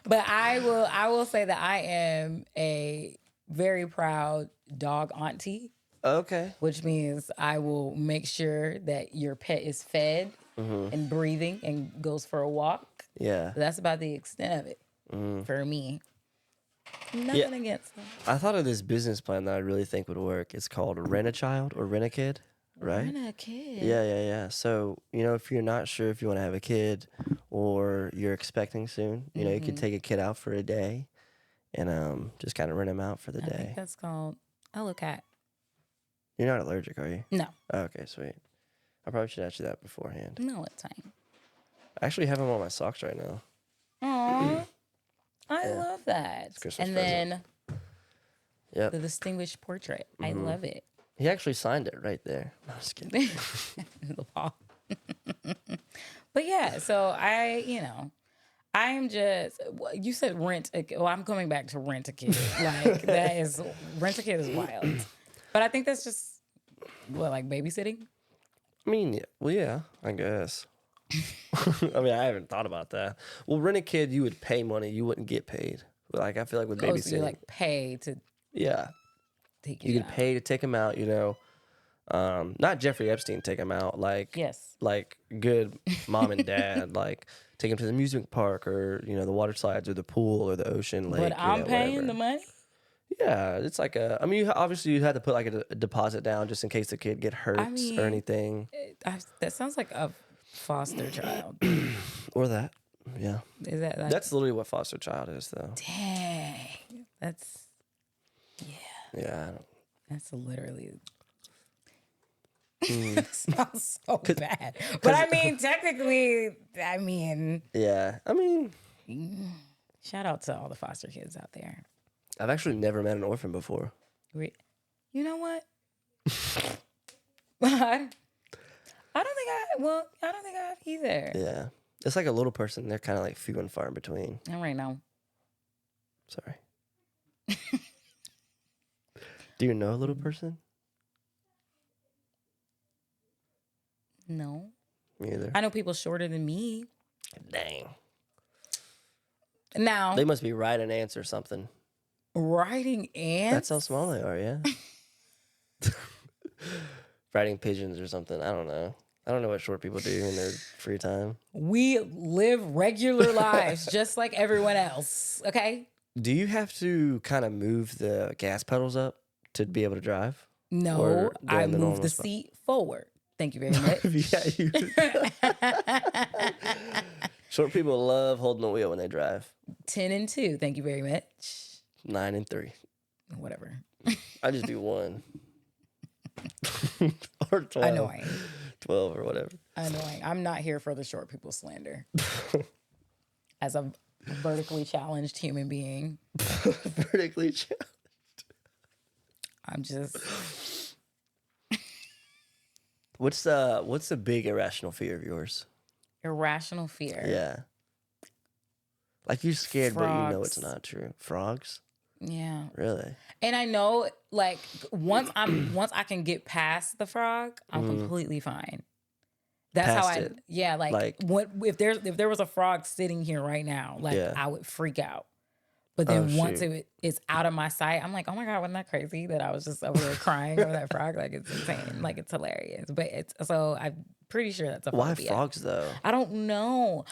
But I will say that I am a very proud dog auntie. Okay. Which means I will make sure that your pet is fed and breathing and goes for a walk. Yeah. But that's about the extent of it for me. Nothing against them. I thought of this business plan that I really think would work. It's called Rent-A-Child or Rent-A-Kid, right? Rent-A-Kid. Yeah. So, if you're not sure if you want to have a kid or you're expecting soon, you could take a kid out for a day and just kind of rent them out for the I day. think that's called Cat. You're not allergic, are you? No. Oh, okay, sweet. I probably should ask you that beforehand. No, it's fine. I actually have them on my socks right now. Aww. I love that. It's Christmas and present. then the distinguished portrait. I love it. He actually signed it right there. No, just kidding. The paw. But yeah, so I'm just, you said I'm coming back to Rent-A-Kid. Like Rent-A-Kid is wild. But I think that's just, like babysitting? I mean, yeah, I guess. I mean, I haven't thought about that. Well, Rent-A-Kid, you would pay money. You wouldn't get paid. Like, I feel like with babysitting. So you pay to take you could pay to take him out, not Jeffrey Epstein take him out, like good mom and dad, like take him to the amusement park or the water slides or the pool or the ocean lake. But I'm paying the money. Yeah, it's like obviously you had to put like a deposit down just in case the kid get hurt or anything. That sounds like a foster child. Or that, yeah. Is that that's literally what foster child is, though. Dang, that's yeah. That's literally. That sounds so bad, but I mean, technically, yeah. Shout out to all the foster kids out there. I've actually never met an orphan before. You know what? I don't think I have either. Yeah. It's like a little person. They're kind of like few and far in between. All right now. Sorry. Do you know a little person? No. Me either. I know people shorter than me. Dang. Now. They must be writing ants or something. Writing ants? That's how small they are, yeah. Writing pigeons or something. I don't know. I don't know what short people do in their free time. We live regular lives just like everyone else, okay? Do you have to kind of move the gas pedals up to be able to drive? No, I move the seat forward. Thank you very much. Short people love holding the wheel when they drive. 10 and 2. Thank you very much. 9 and 3. Whatever. I just do 1. Or 12. Annoying. 12 or whatever. Annoying. I'm not here for the short people slander. As a vertically challenged human being. Vertically challenged. I'm just. What's the big irrational fear of yours? Irrational fear. Yeah. Like you're scared, Frogs. but you know it's not true. Frogs? Yeah. Really? And I know, like, once I can get past the frog, I'm completely fine. That's Past how it. Yeah, like what if there was a frog sitting here right now, like Yeah. I would freak out. But then once it's out of my sight, I'm like, oh my God, wasn't that crazy that I was just over there crying over that frog? Like, it's insane. Like, it's hilarious. But I'm pretty sure that's a phobia. Why frogs though? I don't know.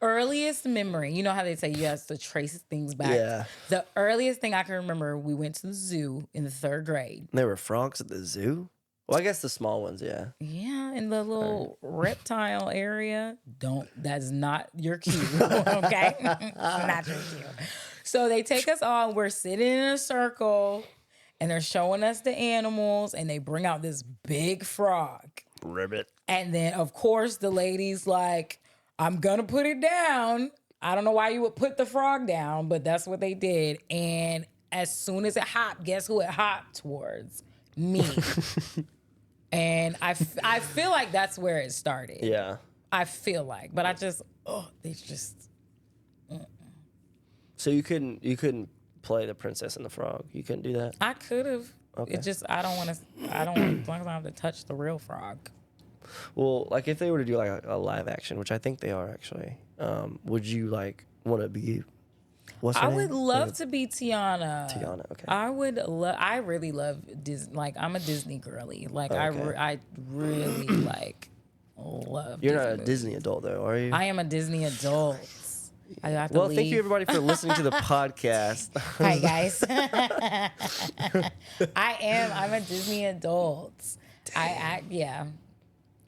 earliest memory, you know how they say you have to trace things back. Yeah. The earliest thing I can remember, we went to the zoo in the 3rd grade. There were frogs at the zoo? Well, I guess the small ones, yeah. Yeah, in the little reptile area. That's not your cue, okay? Not your cue. So they take us on, we're sitting in a circle, and they're showing us the animals, and they bring out this big frog. Ribbit. And then, of course, the lady's like, I'm gonna put it down. I don't know why you would put the frog down, but that's what they did. And as soon as it hopped, guess who it hopped towards? Me. And I feel like that's where it started. Yeah. I feel like, but they just. So you couldn't play the Princess and the Frog. You couldn't do that. I could have. Okay. It just I don't want as long as I don't have to touch the real frog. Well, like if they were to do like a live action, which I think they are actually, would you like want to be? What's her I name? would love to be Tiana. Tiana, okay. I really love Disney. Like I'm a Disney girly. Like Okay. I really like love. You're Disney not a movies. Disney adult though, are you? I am a Disney adult. I have to Well, leave. thank you everybody for listening to the podcast. Hi guys. I'm a Disney adult.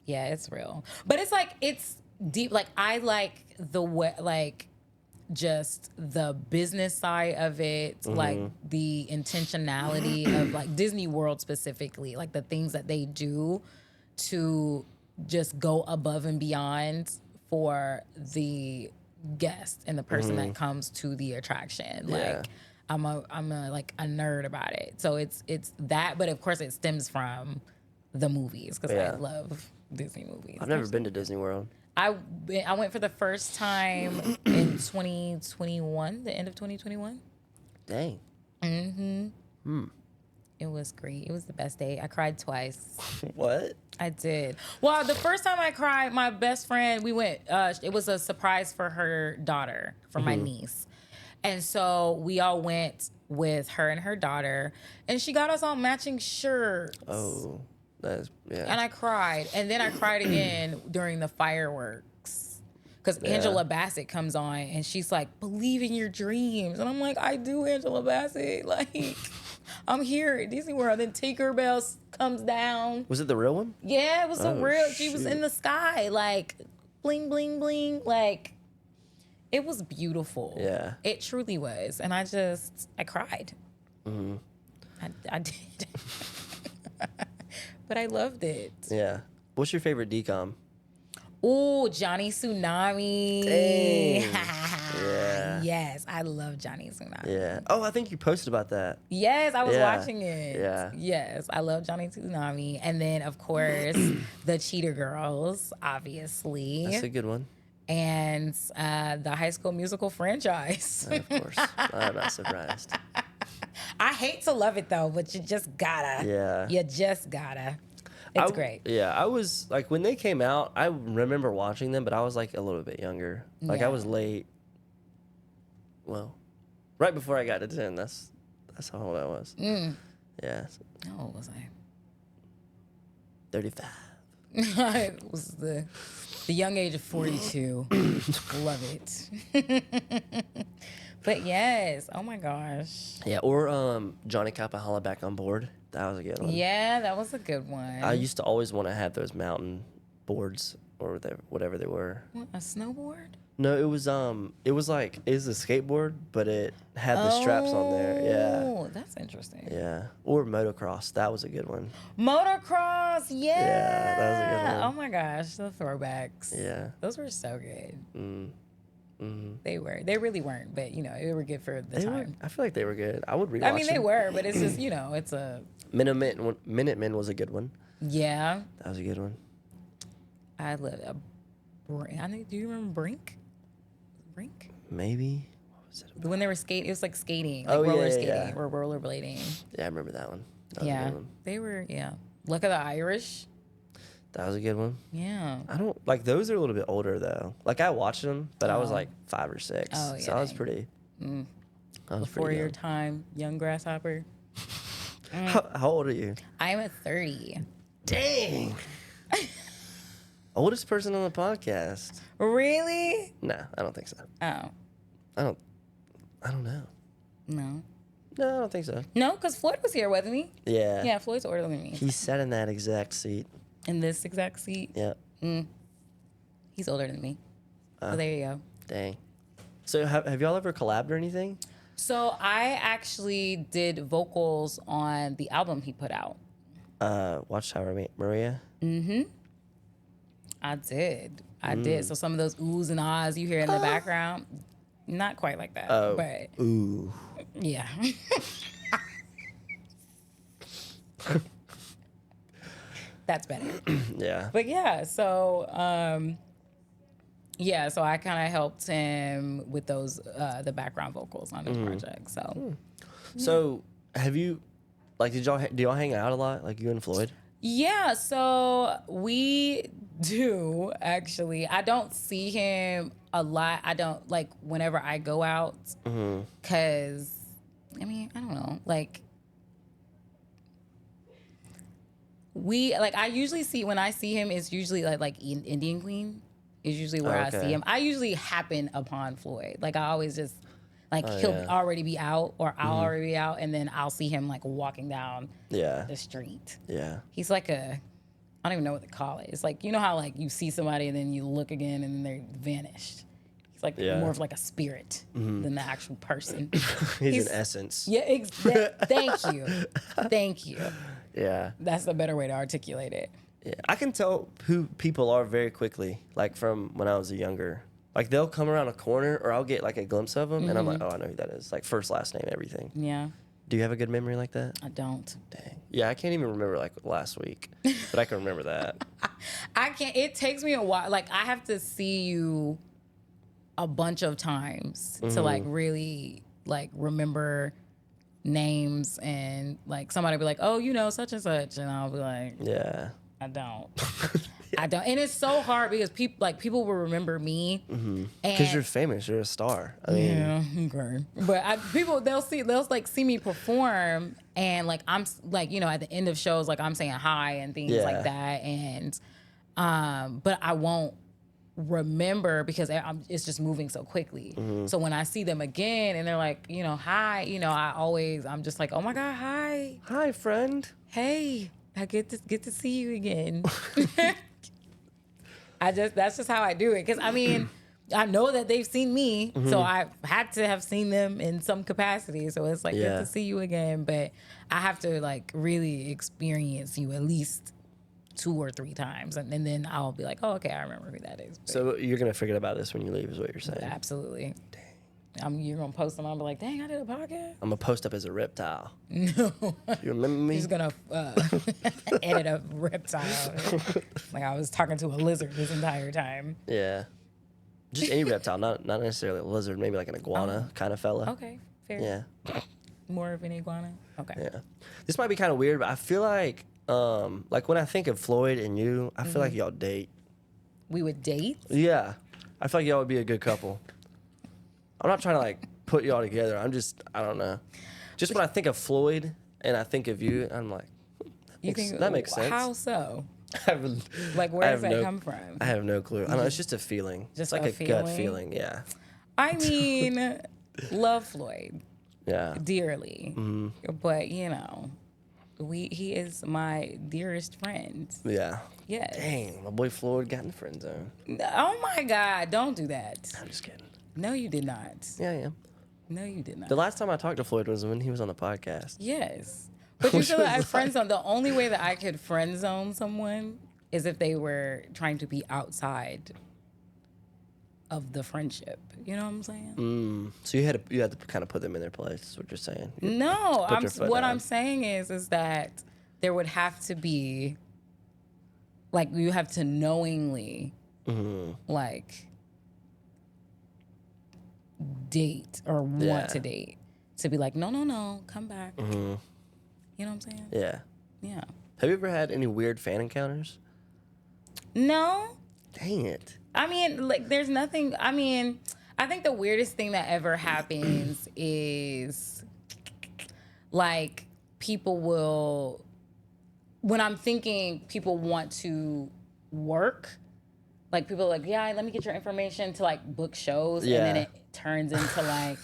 Yeah, it's real. But it's like it's deep. Like I like the way like just the business side of it, like the intentionality of like Disney World specifically, like the things that they do to just go above and beyond for the guest and the person that comes to the attraction. Yeah. Like I'm a like a nerd about it. So it's that, but of course it stems from the movies because Yeah. I love Disney movies. I've never been to Disney World. I went for the first time in 2021, the end of 2021. Dang. It was great. It was the best day. I cried twice. What? I did. Well, the first time I cried, my best friend, we went, it was a surprise for her daughter, for my niece. And so we all went with her and her daughter, and she got us all matching shirts. Oh, that's yeah. And I cried. And then I cried again during the fireworks. Because Angela Bassett comes on and she's like, believe in your dreams. And I'm like, I do, Angela Bassett. Like, I'm here at Disney World. Then Tinkerbell comes down. Was it the real one? Yeah, it was so Oh, real. She was shoot. in the sky, like, bling, bling, bling. Like, it was beautiful. Yeah. It truly was. And I cried. I did. But I loved it. Yeah. What's your favorite decom? Ooh, Johnny Tsunami. Dang. Yeah. Yes, I love Johnny Tsunami. Yeah. Oh, I think you posted about that. Yes, I was Yeah. watching it. Yeah. Yes, I love Johnny Tsunami. And then, of course, the Cheetah Girls, obviously. That's a good one. And the High School Musical franchise. Of course. I'm not surprised. I hate to love it, though, but you just gotta. Yeah. You just gotta. It's great. Yeah, I was like when they came out, I remember watching them, but I was like a little bit younger. Like I Yeah. was late. Well, right before I got to 10. That's how old I was. Yeah, How old was I? 35. It was the young age of 42. Love it. But yes, oh my gosh. Yeah, or Johnny Capahala Back on Board. That was a good one. Yeah, that was a good one. I used to always want to have those mountain boards or whatever they were. What, a snowboard? No, it was a skateboard, but it had the straps on there. Yeah. Oh, that's interesting. Yeah. Or motocross. That was a good one. Motocross, yeah. that was a good one. Oh my gosh, the throwbacks. Yeah. Those were so good. Mm-hmm. They were. They really weren't, but you know, they were good for the They were, time. I feel like they were good. I would rewatch I mean, they them. were, but it's just, you know, it's a Minutemen was a good one. yeah. That was a good one. I love I think. Do you remember Brink? Brink? Maybe. What was it? When they were skating, it was like skating, like Oh, roller yeah, skating yeah. or rollerblading. Yeah, I remember that one. That was a Yeah, good one. they were. Yeah, Luck of the Irish. That was a good one. Yeah. I don't like those are a little bit older though. Like I watched them, but I was Oh. like 5 or 6. Oh, So yeah, I was dang. pretty. I was Before pretty your young. time, young grasshopper. How old are you? I'm at 30. Dang. Oldest person on the podcast? Really? Nah, I don't think so. Oh, I don't know. no. No, I don't think so. No, because Floyd was here, wasn't he? Yeah. Yeah, Floyd's older than me. He sat in that exact seat. In this exact seat. Yep. He's older than me. So there you go. Dang. So have y'all ever collabed or anything? So I actually did vocals on the album he put out. Watchtower Maria? I did. So some of those oohs and ahs you hear in the background, not quite like that, but Ooh. yeah. That's better. Yeah. But yeah, so so I kind of helped him with those the background vocals on his project. So So have you, like, do y'all hang out a lot, like you and Floyd? yeah, so we do actually. I don't see him a lot. I don't like whenever I go out because I mean I don't know like. I usually see when I see him, it's usually like Indian Queen is usually where I see him. I usually happen upon Floyd. Like I always just he'll already be out or I'll already be out and then I'll see him like walking down the street. Yeah. He's like I don't even know what to call it. It's like, you know how like you see somebody and then you look again and then they're vanished. He's like more of like a spirit than the actual person. He's an essence. Yeah, thank you. Thank you. Yeah. That's the better way to articulate it. Yeah. I can tell who people are very quickly, like from when I was younger. Like they'll come around a corner or I'll get like a glimpse of them and I'm like, oh, I know who that is. Like first, last name, everything. Yeah, Do you have a good memory like that? I don't. Dang. Yeah, I can't even remember like last week, but I can remember that. I can't. It takes me a while. Like I have to see you a bunch of times to like really like remember names and like somebody be like, oh, you know, such and such, and I'll be like, Yeah. I don't. I don't. And it's so hard because people will remember me. Because you're famous, you're a star. I mean, Yeah, okay. But they'll like see me perform and like I'm like, you know, at the end of shows, like I'm saying hi and things Yeah. like that. And but I won't remember because it's just moving so quickly. So when I see them again and they're like, you know, hi, you know, I'm just like, oh my God, hi. hi, friend. Hey, I get to see you again. That's just how I do it. Cause I mean, I know that they've seen me, so I had to have seen them in some capacity. So it's like good to see you again, but I have to like really experience you at least 2 or 3 times, and then I'll be like, oh, okay, I remember who that is. But So you're going to forget about this when you leave is what you're saying. absolutely. You're gonna post them. I'll be like, dang, I did a podcast. I'm going to post up as a reptile. No, You remember me? he's gonna edit a reptile. Like I was talking to a lizard this entire time. Yeah. Just any reptile, not necessarily a lizard, maybe like an iguana kind of fella. Okay, fair. Yeah. More of an iguana. Okay. Yeah. This might be kind of weird, but I feel like when I think of Floyd and you, I feel like y'all date. We would date. Yeah. I feel like y'all would be a good couple. I'm not trying to like put y'all together. I don't know. Just when I think of Floyd and I think of you, I'm like, that makes sense. How so? I have, Like, where does that come from? I have no clue. I don't know. It's just a feeling. Just it's like a a gut feeling? feeling. Yeah. I mean, love Floyd Yeah. dearly, but you know, he is my dearest friend. Yeah. Yes. Dang, my boy Floyd got in the friend zone. Oh my God! Don't do that. I'm just kidding. No, you did not. Yeah, I am. No, you did not. The last time I talked to Floyd was when he was on the podcast. Yes. But you Which feel like was I like- friend zone. The only way that I could friend zone someone is if they were trying to be outside of the friendship. You know what I'm saying? So you had to kind of put them in their place. Is what you're saying? No, Put your foot what down. I'm saying is that there would have to be, like, you have to knowingly, like, date or want Yeah. to date to be like, no, come back. You know what I'm saying? Yeah. Yeah. Have you ever had any weird fan encounters? No, Dang it. I mean, like, there's nothing. I mean, I think the weirdest thing that ever happens is, like, people will, when I'm thinking people want to work, like people are like, yeah, let me get your information to like book shows, Yeah. and then it turns into like,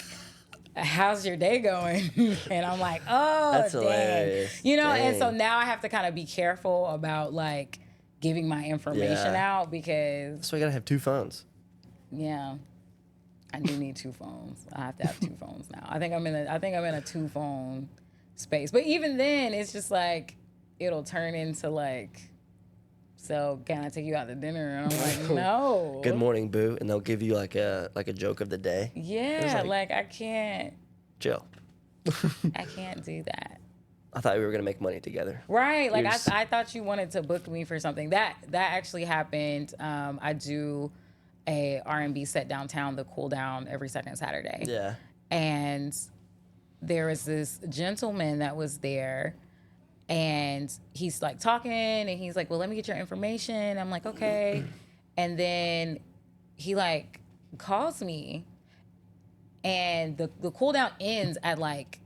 how's your day going? And I'm like, oh, That's dang. hilarious. You know, and so Dang. now I have to kind of be careful about like giving my information Yeah. out because, So I gotta have 2 phones. yeah, I do need 2 phones. I have to have 2 phones now. I think I'm in a 2 phone space. But even then, it's just like it'll turn into like, so can I take you out to dinner? And I'm like, no. Good morning, boo, and they'll give you like a joke of the day. Yeah, like- like I can't Chill. do that. I thought we were gonna make money together. Right. Like You're just- I thought you wanted to book me for something. That actually happened. I do a R&B set downtown, the Cool Down, every second Saturday. Yeah. And there was this gentleman that was there, and he's like talking, and he's like, well, let me get your information. I'm like, okay. And then he like calls me, and the cool down ends at like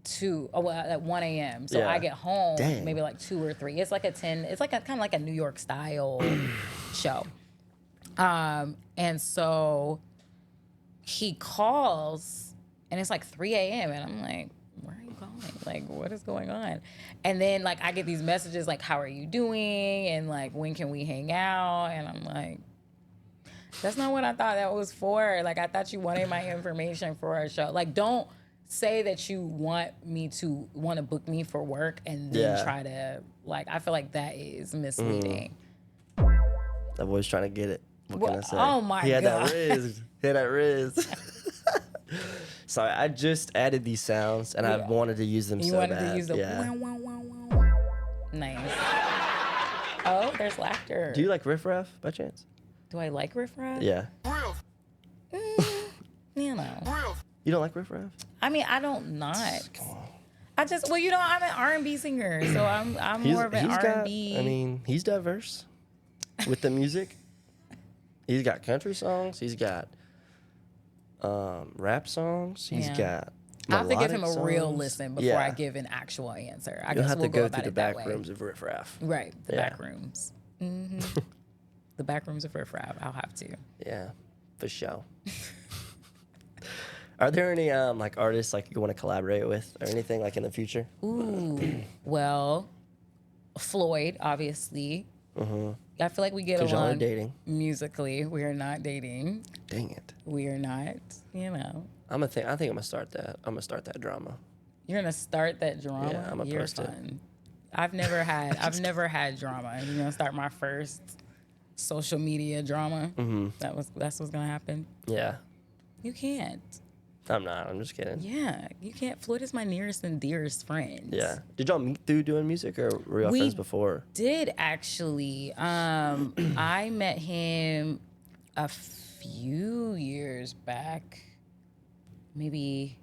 at 1 a.m. So Yeah. I get home Dang. maybe like 2 or 3. It's like kind of like a New York style show. And so he calls, and it's like 3 a.m. and I'm like, where are you calling? Like, what is going on? And then like I get these messages like, how are you doing? And like, when can we hang out? And I'm like, that's not what I thought that was for. Like, I thought you wanted my information for a show. Like, don't say that you want to book me for work and then Yeah. try to, like, I feel like that is misleading. That boy's trying to get it. What can I say? Oh my He had God. that Riz. He had that Riz. Sorry, I just added these sounds and I've wanted to use them You so wanted bad. to use the yeah. wow, wow, wow, wow. Nice. Oh, there's laughter. Do you like Riff Raff by chance? Do I like Riff Raff? Yeah. You know. You don't like Riff Raff? I mean, I don't not. Come on. I just, well, you know, I'm an R&B singer, so I'm more of an R&B. I mean, he's diverse with the music. He's got country songs. He's got rap songs. He's Yeah. got I have to give him a melodic real songs. listen before Yeah. I give an actual answer. I You'll guess have we'll to go about through the it that back way. rooms of Riff Raff. Right, the Yeah. back rooms. The back rooms of Riff Raff. I'll have to. Yeah, for sure. Are there any like artists like you want to collaborate with or anything like in the future? Ooh, well, Floyd, obviously. I feel like we get 'Cause y'all are along dating. musically. We are not dating. Dang it! We are not. You know, I think I'm gonna start that. I'm gonna start that drama. you're gonna start that drama. Yeah, I'ma You're post it. fun. I've never had drama. You're gonna start my first social media drama. That's what's gonna happen. Yeah, You can't. I'm not. I'm just kidding. Yeah, you can't. Floyd is my nearest and dearest friend. Yeah. Did y'all meet through doing music or were y'all We friends before? did actually. I met him a few years back. Maybe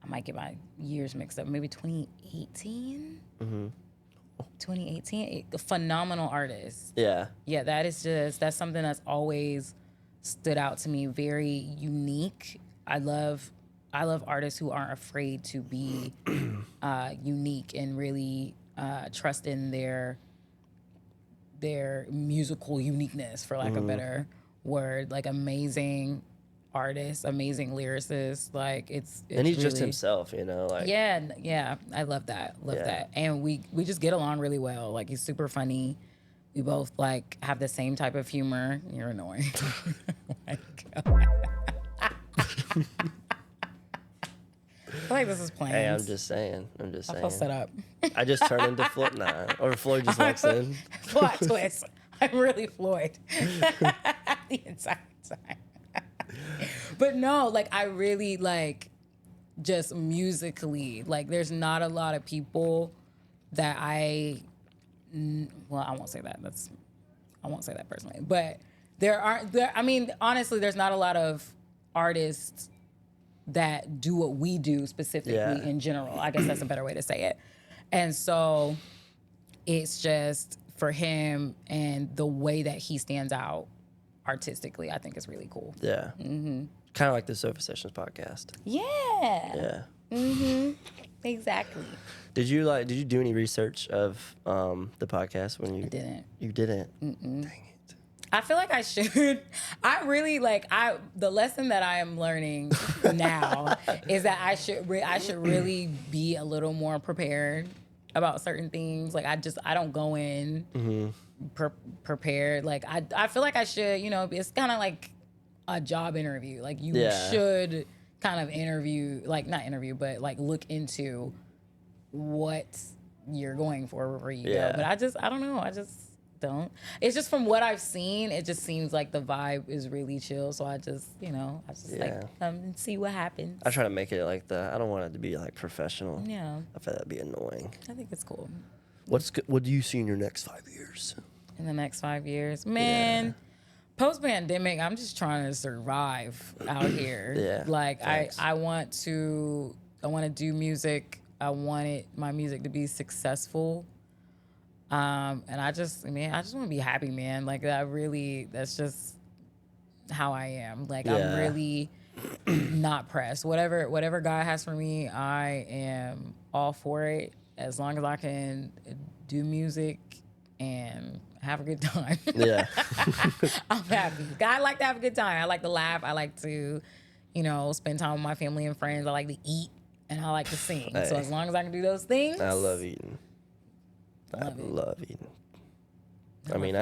I might get my years mixed up. Maybe 2018. 2018. A phenomenal artist. Yeah. Yeah, that's something that's always stood out to me. Very unique. I love artists who aren't afraid to be unique and really trust in their musical uniqueness, for lack of a better word. Like amazing artist, amazing lyricist. Like it's And he's just really- himself, you know. Like yeah. I love that. And we just get along really well. Like he's super funny. We both like have the same type of humor. You're annoying. Oh my God. I feel like this is planned. Hey, I'm just saying. I feel set up. I just turned into Floyd. Nah. Or Floyd just walks in. Plot twist. I'm really Floyd the entire time. But no, like I really like just musically. Like there's not a lot of people that I won't say that. I won't say that personally. But I mean, honestly, there's not a lot of artists that do what we do specifically in general. I guess that's a better way to say it. And so it's just for him and the way that he stands out artistically, I think is really cool. Yeah. Kind of like the Sofa Sessions podcast. Yeah. Yeah. Exactly. Did you do any research of the podcast when you I didn't. You didn't. Dang it. I feel like I should. I really the lesson that I am learning now is that I should really be a little more prepared about certain things. Like I don't go in prepared. Like I feel like I should, it's kind of like a job interview. Like you should kind of not interview, but like look into what you're going for wherever you go. But I don't know. I just don't. It's just from what I've seen, it just seems like the vibe is really chill. So I just see what happens. I try to make it like I don't want it to be like professional. Yeah. I feel that'd be annoying. I think it's cool. What do you see in your next 5 years? In the next 5 years, man. Post-pandemic, I'm just trying to survive out here. Yeah. Like I want to do music. I wanted my music to be successful. And I just want to be happy, man. Like that's just how I am. Like I'm really not pressed. Whatever God has for me, I am all for it. As long as I can do music and have a good time. Yeah. I'm happy. I like to have a good time. I like to laugh. I like to, spend time with my family and friends. I like to eat and I like to sing. Hey. So as long as I can do those things. I love eating. I love eating. I mean,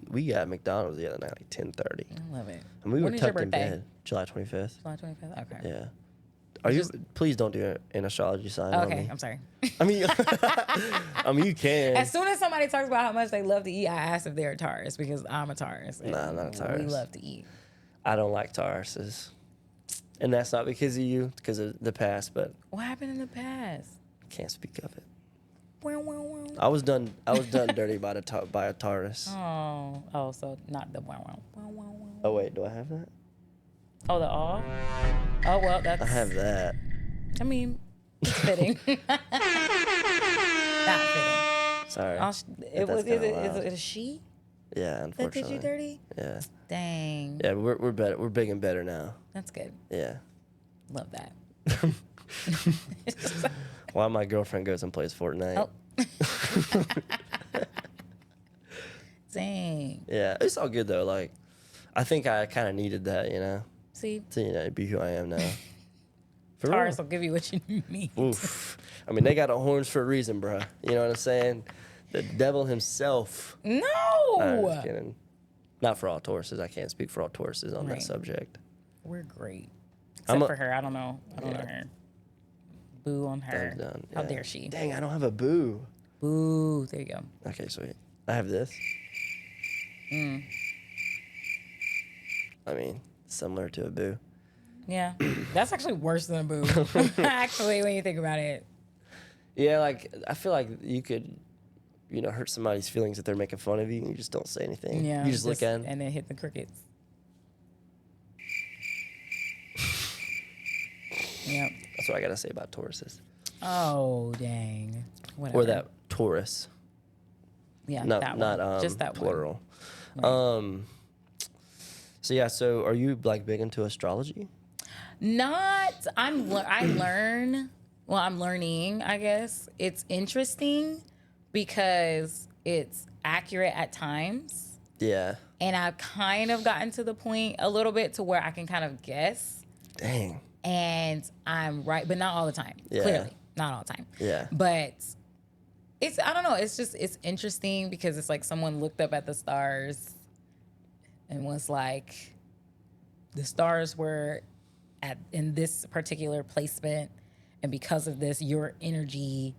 we got McDonald's the other night, like 10:30. I love it. And we were tucked in bed. July 25th. July 25th? Okay. Yeah. Please don't do an astrology sign. Okay, I'm sorry. I mean, you can. As soon as somebody talks about how much they love to eat, I ask if they're a Taurus because I'm a Taurus. Nah, I'm not a Taurus. We love to eat. I don't like Tauruses. And that's not because of you, because of the past, but. What happened in the past? Can't speak of it. Wow, wow, wow. I was done dirty by a Taurus. Oh, so not the wow, wow, wow, wow, wow. Oh wait, do I have that? Oh, the awe? Oh, well, that's... I have that. I mean, it's fitting. Not fitting. Sorry. Is it a she? Yeah, unfortunately. That did you dirty? Yeah. Dang. Yeah, we're better. We're big and better now. That's good. Yeah. Love that. While my girlfriend goes and plays Fortnite. Oh. Dang. Yeah, it's all good though. Like, I think I kind of needed that, See? To be who I am now. For Taurus real. will give you what you need. Oof. I mean, they got the horns for a reason, bro. You know what I'm saying? The devil himself. No. I'm just kidding. Not for all Tauruses. I can't speak for all Tauruses on that subject. We're great. Except for her. I don't know. I don't know her. Boo on her. Done. How dare she? Dang, I don't have a boo. Boo. There you go. Okay, sweet. I have this. I mean, similar to a boo. Yeah. That's actually worse than a boo. Actually, when you think about it. Yeah, like, I feel like you could, hurt somebody's feelings if they're making fun of you and you just don't say anything. Yeah. You just look at them. And then hit the crickets. Yep. That's what I got to say about Tauruses. Oh, dang. Whatever. Or that Taurus. Yeah, not, that one. Not just that plural. One. Right. So are you like big into astrology? Not. I'm learning, I guess. It's interesting because it's accurate at times. Yeah. And I've kind of gotten to the point a little bit to where I can kind of guess. Dang. And I'm right, but not all the time. Yeah. Clearly, not all the time. Yeah. But I don't know. It's interesting because it's like someone looked up at the stars and was like, the stars were in this particular placement, and because of this, your energy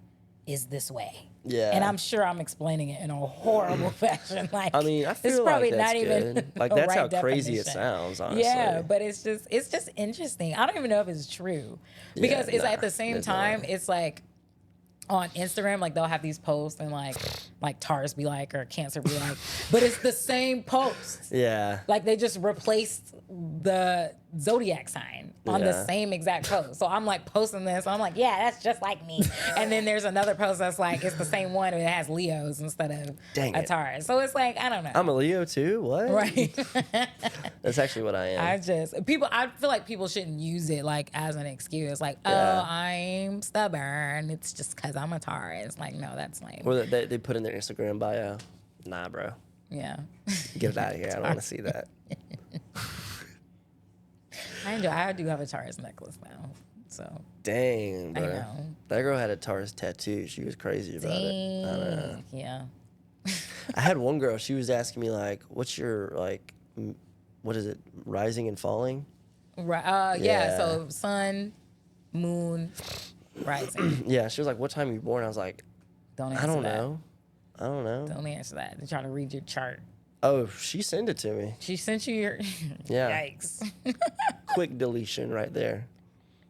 is this way. Yeah. And I'm sure I'm explaining it in a horrible fashion. Like, I mean, I feel it's probably like that's not even good. Like, that's how crazy it sounds, honestly. Yeah, but it's just interesting. I don't even know if it's true because it's at the same time, it's like on Instagram, like they'll have these posts and like Taurus be like, or Cancer be like, but it's the same post. Yeah. Like they just replaced the zodiac sign on the Yeah. same exact post. So I'm like posting this. I'm like, yeah, that's just like me. And then there's another post that's like, it's the same one, but it has Leos instead of Dang a it. Taurus. So it's like, I don't know. I'm a Leo too. What? Right. That's actually what I am. I feel like people shouldn't use it like as an excuse. Like, Yeah. oh, I'm stubborn. It's just because I'm a Taurus. Like, no, that's lame. Or they put in their Instagram bio. Nah, bro. Yeah. Get it out of here. I don't want to see that. I do have a Taurus necklace now. So, Dang, I bro. know. That girl had a Taurus tattoo. She was crazy about it. I know. Yeah. I had one girl. She was asking me like, "What's your like, what is it? Rising and falling?" Right. Yeah. Yeah. So, sun, moon, rising. Yeah. She was like, "What time were you born?" I was like, Don't answer "I don't that. know. I don't know." Don't answer that. They're trying to read your chart. Oh, she sent it to me. She sent you your. Yeah. Yikes. Quick deletion right there.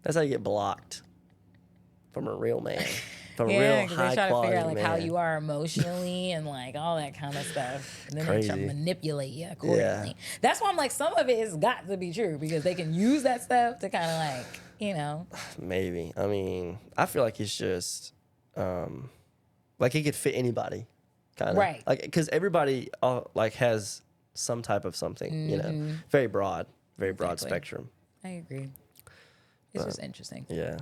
That's how you get blocked from a real man. From a Yeah, real because high they try to quality figure out like man. how you are emotionally and like all that kind of stuff. And then they try Crazy. to manipulate you accordingly. That's why I'm like, some of it has got to be true because they can use that stuff to kind of like, you know. Maybe. I mean, I feel like it's just like it could fit anybody, kind of. Right. Like because everybody like has some type of something, you know, very broad Exactly. spectrum. I agree. It's just interesting. Yeah.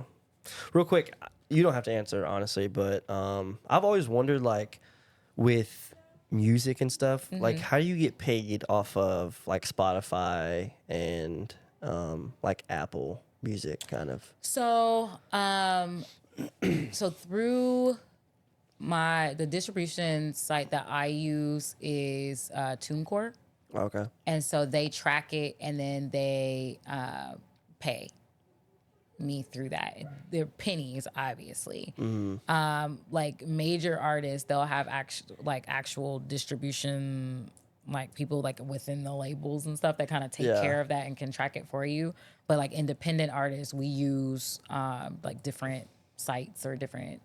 Real quick, you don't have to answer honestly, but I've always wondered like with music and stuff, like how do you get paid off of like Spotify and like Apple Music kind of? So, so through the distribution site that I use is TuneCore. Okay. And so they track it and then they pay me through that. They're pennies, obviously. Like major artists, they'll have actual distribution, like people like within the labels and stuff that kind of take Yeah. care of that and can track it for you. But like independent artists, we use like different sites or different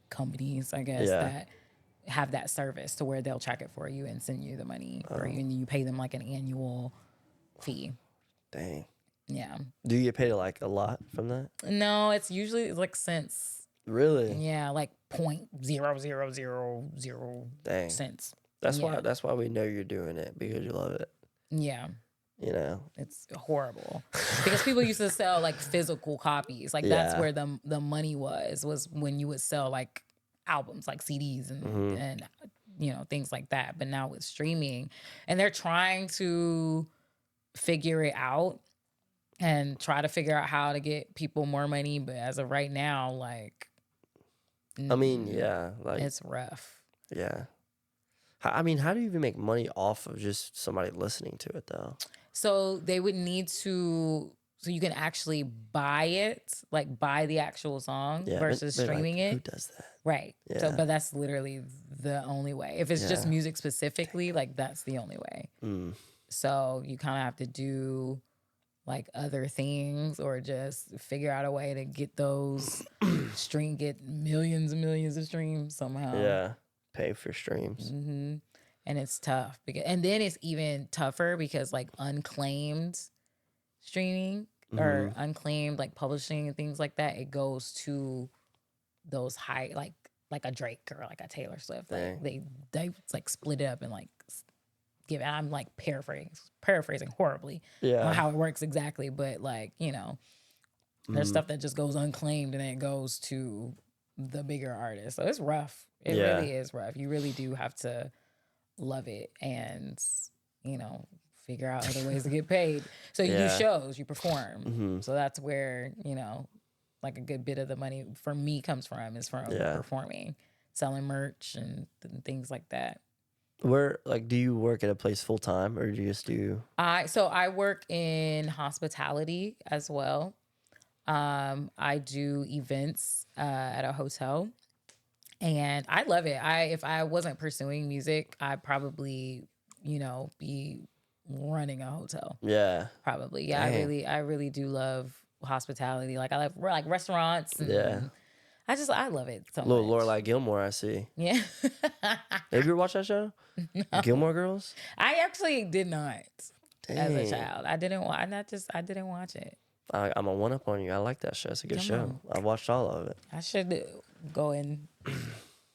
companies, I guess, Yeah. that have that service to where they'll track it for you and send you the money for you, and you pay them like an annual fee. Dang. Yeah. Do you get paid like a lot from that? No, it's usually like cents. Really? Yeah, like 0.0000 Dang. cents. That's Yeah. why we know you're doing it because you love it. Yeah. You know. It's horrible because people used to sell like physical copies. Like that's Yeah. where the money was when you would sell like albums, like CDs and you know, things like that. But now with streaming, and they're trying to figure it out and try to figure out how to get people more money. But as of right now, like, I mean, yeah, like it's rough. yeah. I mean, how do you even make money off of just somebody listening to it though? So they would need to, so you can actually buy it, like buy the actual song Yeah, versus but, like, streaming Who it. does that? Right. So, Yeah. but that's literally the only way. If it's just Yeah. music specifically, like that's the only way. So you kind of have to do like other things or just figure out a way to get those get millions and millions of streams somehow. Yeah. Pay for streams. And it's tough and then it's even tougher because like unclaimed streaming or unclaimed like publishing and things like that, it goes to those high like a Drake or like a Taylor Swift. Like they like split it up and like give it. I'm like paraphrasing horribly on how it works exactly, but like, you know, there's stuff that just goes unclaimed and it goes to the bigger artist. So it's rough. It really is rough. You really do have to love it and, you know, figure out other ways to get paid. So you do shows, you perform. So that's where, you know, like a good bit of the money for me comes from is from performing, selling merch and things like that. Where like do you work at a place full time or do you just do? So I work in hospitality as well. I do events at a hotel. And I love it. If I wasn't pursuing music, I'd probably, you know, be running a hotel. Yeah. Probably. Yeah, I really do love hospitality. Like I love like restaurants and I love it so Little much. Lorelai Gilmore, I see. Yeah. Have you ever watched that show? No. Gilmore Girls? I actually did not. as a Dang. child. I didn't watch. I didn't watch it. I'm a one up on you. I like that show. It's a good Come show. on. I watched all of it. I should go and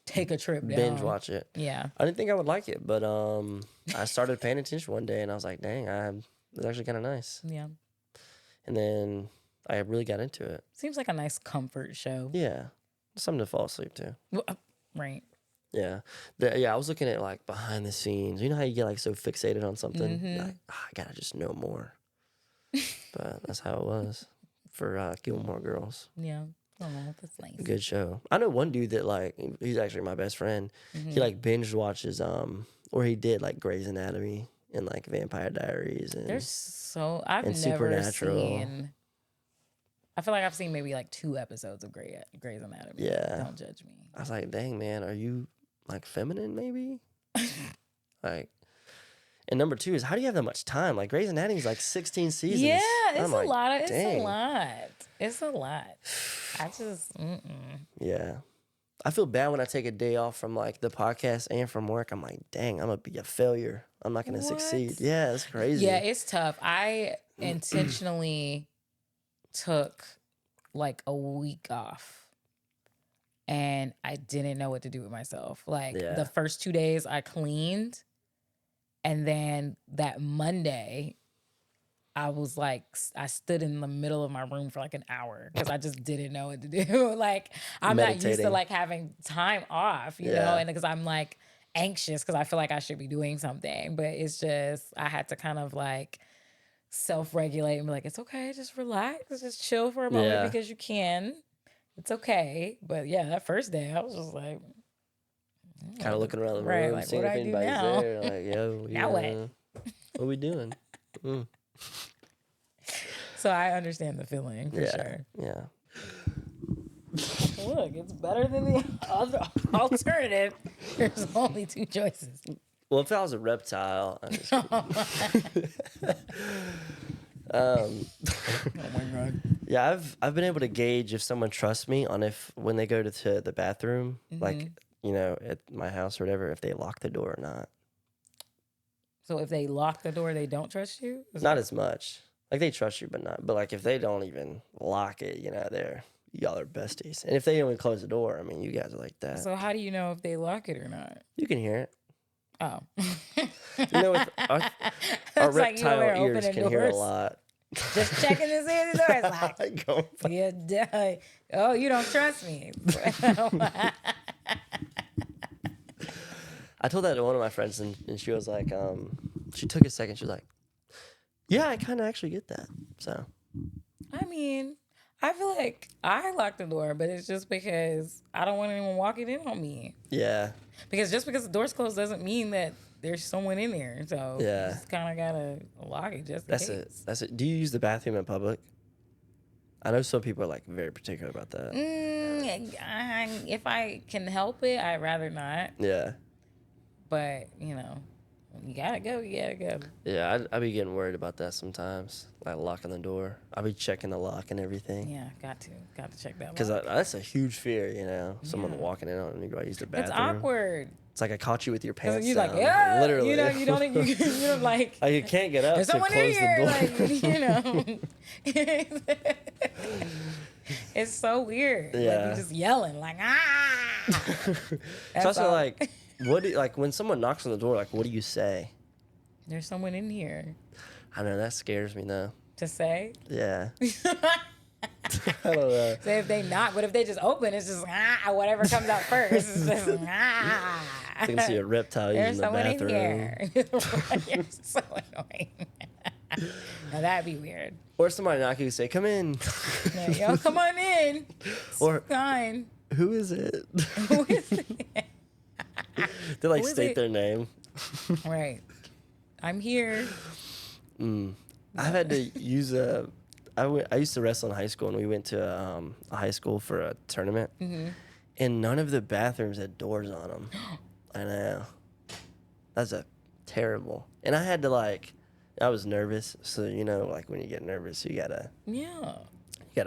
take a trip down. Binge watch it. Yeah. I didn't think I would like it, but I started paying attention one day and I was like, dang, it's actually kind of nice. Yeah. And then I really got into it. Seems like a nice comfort show. Yeah. Something to fall asleep to. Right. Yeah. I was looking at like behind the scenes. You know how you get like so fixated on something? You're like, I gotta just know more. But that's how it was for Gilmore Girls. Yeah. Oh, that's nice. Good show. I know one dude that like he's actually my best friend. He like binge watches or he did like Grey's Anatomy and like Vampire Diaries and I've and never Supernatural. seen. I feel like I've seen maybe like 2 episodes of Grey's Anatomy. Yeah. Don't judge me. I was like, dang man, are you like feminine maybe? Like, and number 2 is how do you have that much time? Like Grey's Anatomy is like 16 seasons. Yeah, I'm it's like, a lot. dang. It's a lot. I just. Yeah. I feel bad when I take a day off from like the podcast and from work. I'm like, dang, I'm gonna be a failure. I'm not gonna succeed. Yeah, it's crazy. Yeah, it's tough. I intentionally took like a week off and I didn't know what to do with myself. Like the first 2 days I cleaned, and then that Monday I was like, I stood in the middle of my room for like an hour because I just didn't know what to do. Like I'm not used to like having time off, you know, and because I'm like anxious because I feel like I should be doing something, but it's just I had to kind of like self-regulate and be like, it's okay, just relax, just chill for a moment because you can. It's okay. But yeah, that first day I was just like kind of looking around the room, like, seeing what if do I do anybody's now? there. Like, yo, Now what? What are we doing? So I understand the feeling for sure. Yeah. Look, it's better than the other alternative. There's only 2 choices. Well, if I was a reptile, I'm just Oh my God. yeah, I've been able to gauge if someone trusts me on if when they go to the bathroom, like you know, at my house or whatever, if they lock the door or not. So if they lock the door, they don't trust you? Not as much. Like they trust you, but not. But like if they don't even lock it, you know, y'all are besties. And if they don't even close the door, I mean, you guys are like that. So how do you know if they lock it or not? You can hear it. Oh. You know, our reptile ears can hear a lot. Just checking to see if the door is locked. Yeah, oh, you don't trust me. I told that to one of my friends, and she was like, she took a second. She was like, yeah, I kind of actually get that. So, I mean, I feel like I lock the door, but it's just because I don't want anyone walking in on me. Yeah. Because just because the door's closed doesn't mean that there's someone in there. So you just kind of gotta lock it just in case. That's it. Do you use the bathroom in public? I know some people are like very particular about that. If I can help it, I'd rather not. Yeah. But, you know, when you gotta go, you gotta go. Yeah, I'd be getting worried about that sometimes, like locking the door. I'd be checking the lock and everything. Yeah, got to check that lock. Because that's a huge fear, you know, someone walking in on me while I use the bathroom. It's awkward. It's like I caught you with your pants You're down. like, yeah, Literally. you know, you don't like. Like you can't get up There's to someone close in here, the door. like, you know. It's so weird. Yeah. Like you're just yelling, like It's also like, like when someone knocks on the door, like what do you say? There's someone in here. I know that scares me though. To say? Yeah. I don't know. So if they knock, but if they just open, it's just whatever comes out first. It's just I can see a reptile There's using the someone bathroom. in here. You're so annoying. Now that'd be weird. Or somebody knocking and say, "Come in." Yo, come on in. It's or fine. Who is it? Who is it? They like Who is state it? their name. Right. I'm here. I've had to use I used to wrestle in high school, and we went to a high school for a tournament, and none of the bathrooms had doors on them. I know. That's terrible. And I had to I was nervous, so you know, like when you get nervous, you gotta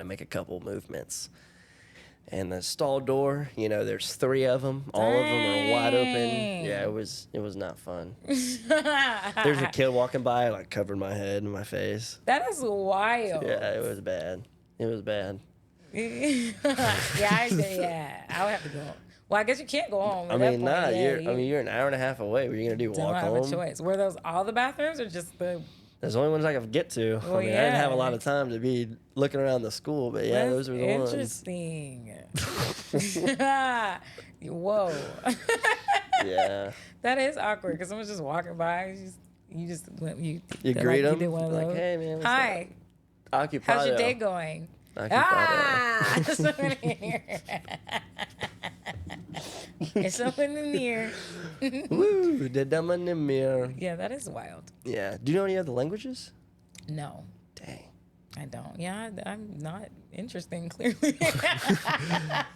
make a couple movements. And the stall door, you know, there's 3 of them. All of them are wide open. Yeah, it was not fun. There's a kid walking by, like covered my head and my face. That is wild. Yeah, it was bad. It was bad. Yeah, I would have to go. Well, I guess you can't go home. I mean, nah, you're an hour and a half away. What are you gonna do? Walk home? Don't have a choice. Were those all the bathrooms or just the? There's the only ones I could get to. Well, I mean, I didn't have a lot of time to be looking around the school, but yeah, those were the ones. Interesting. Whoa. Yeah. That is awkward because someone's just walking by. You greet them. You did one of those. Like, hey man, what's Hi. up? Occupado. How's your day going? Occupado. Someone in here. It's someone in here. Woo, the dumb in the mirror. Yeah, that is wild. Yeah. Do you know any other languages? No, Dang. I don't. Yeah, I'm not interesting, clearly.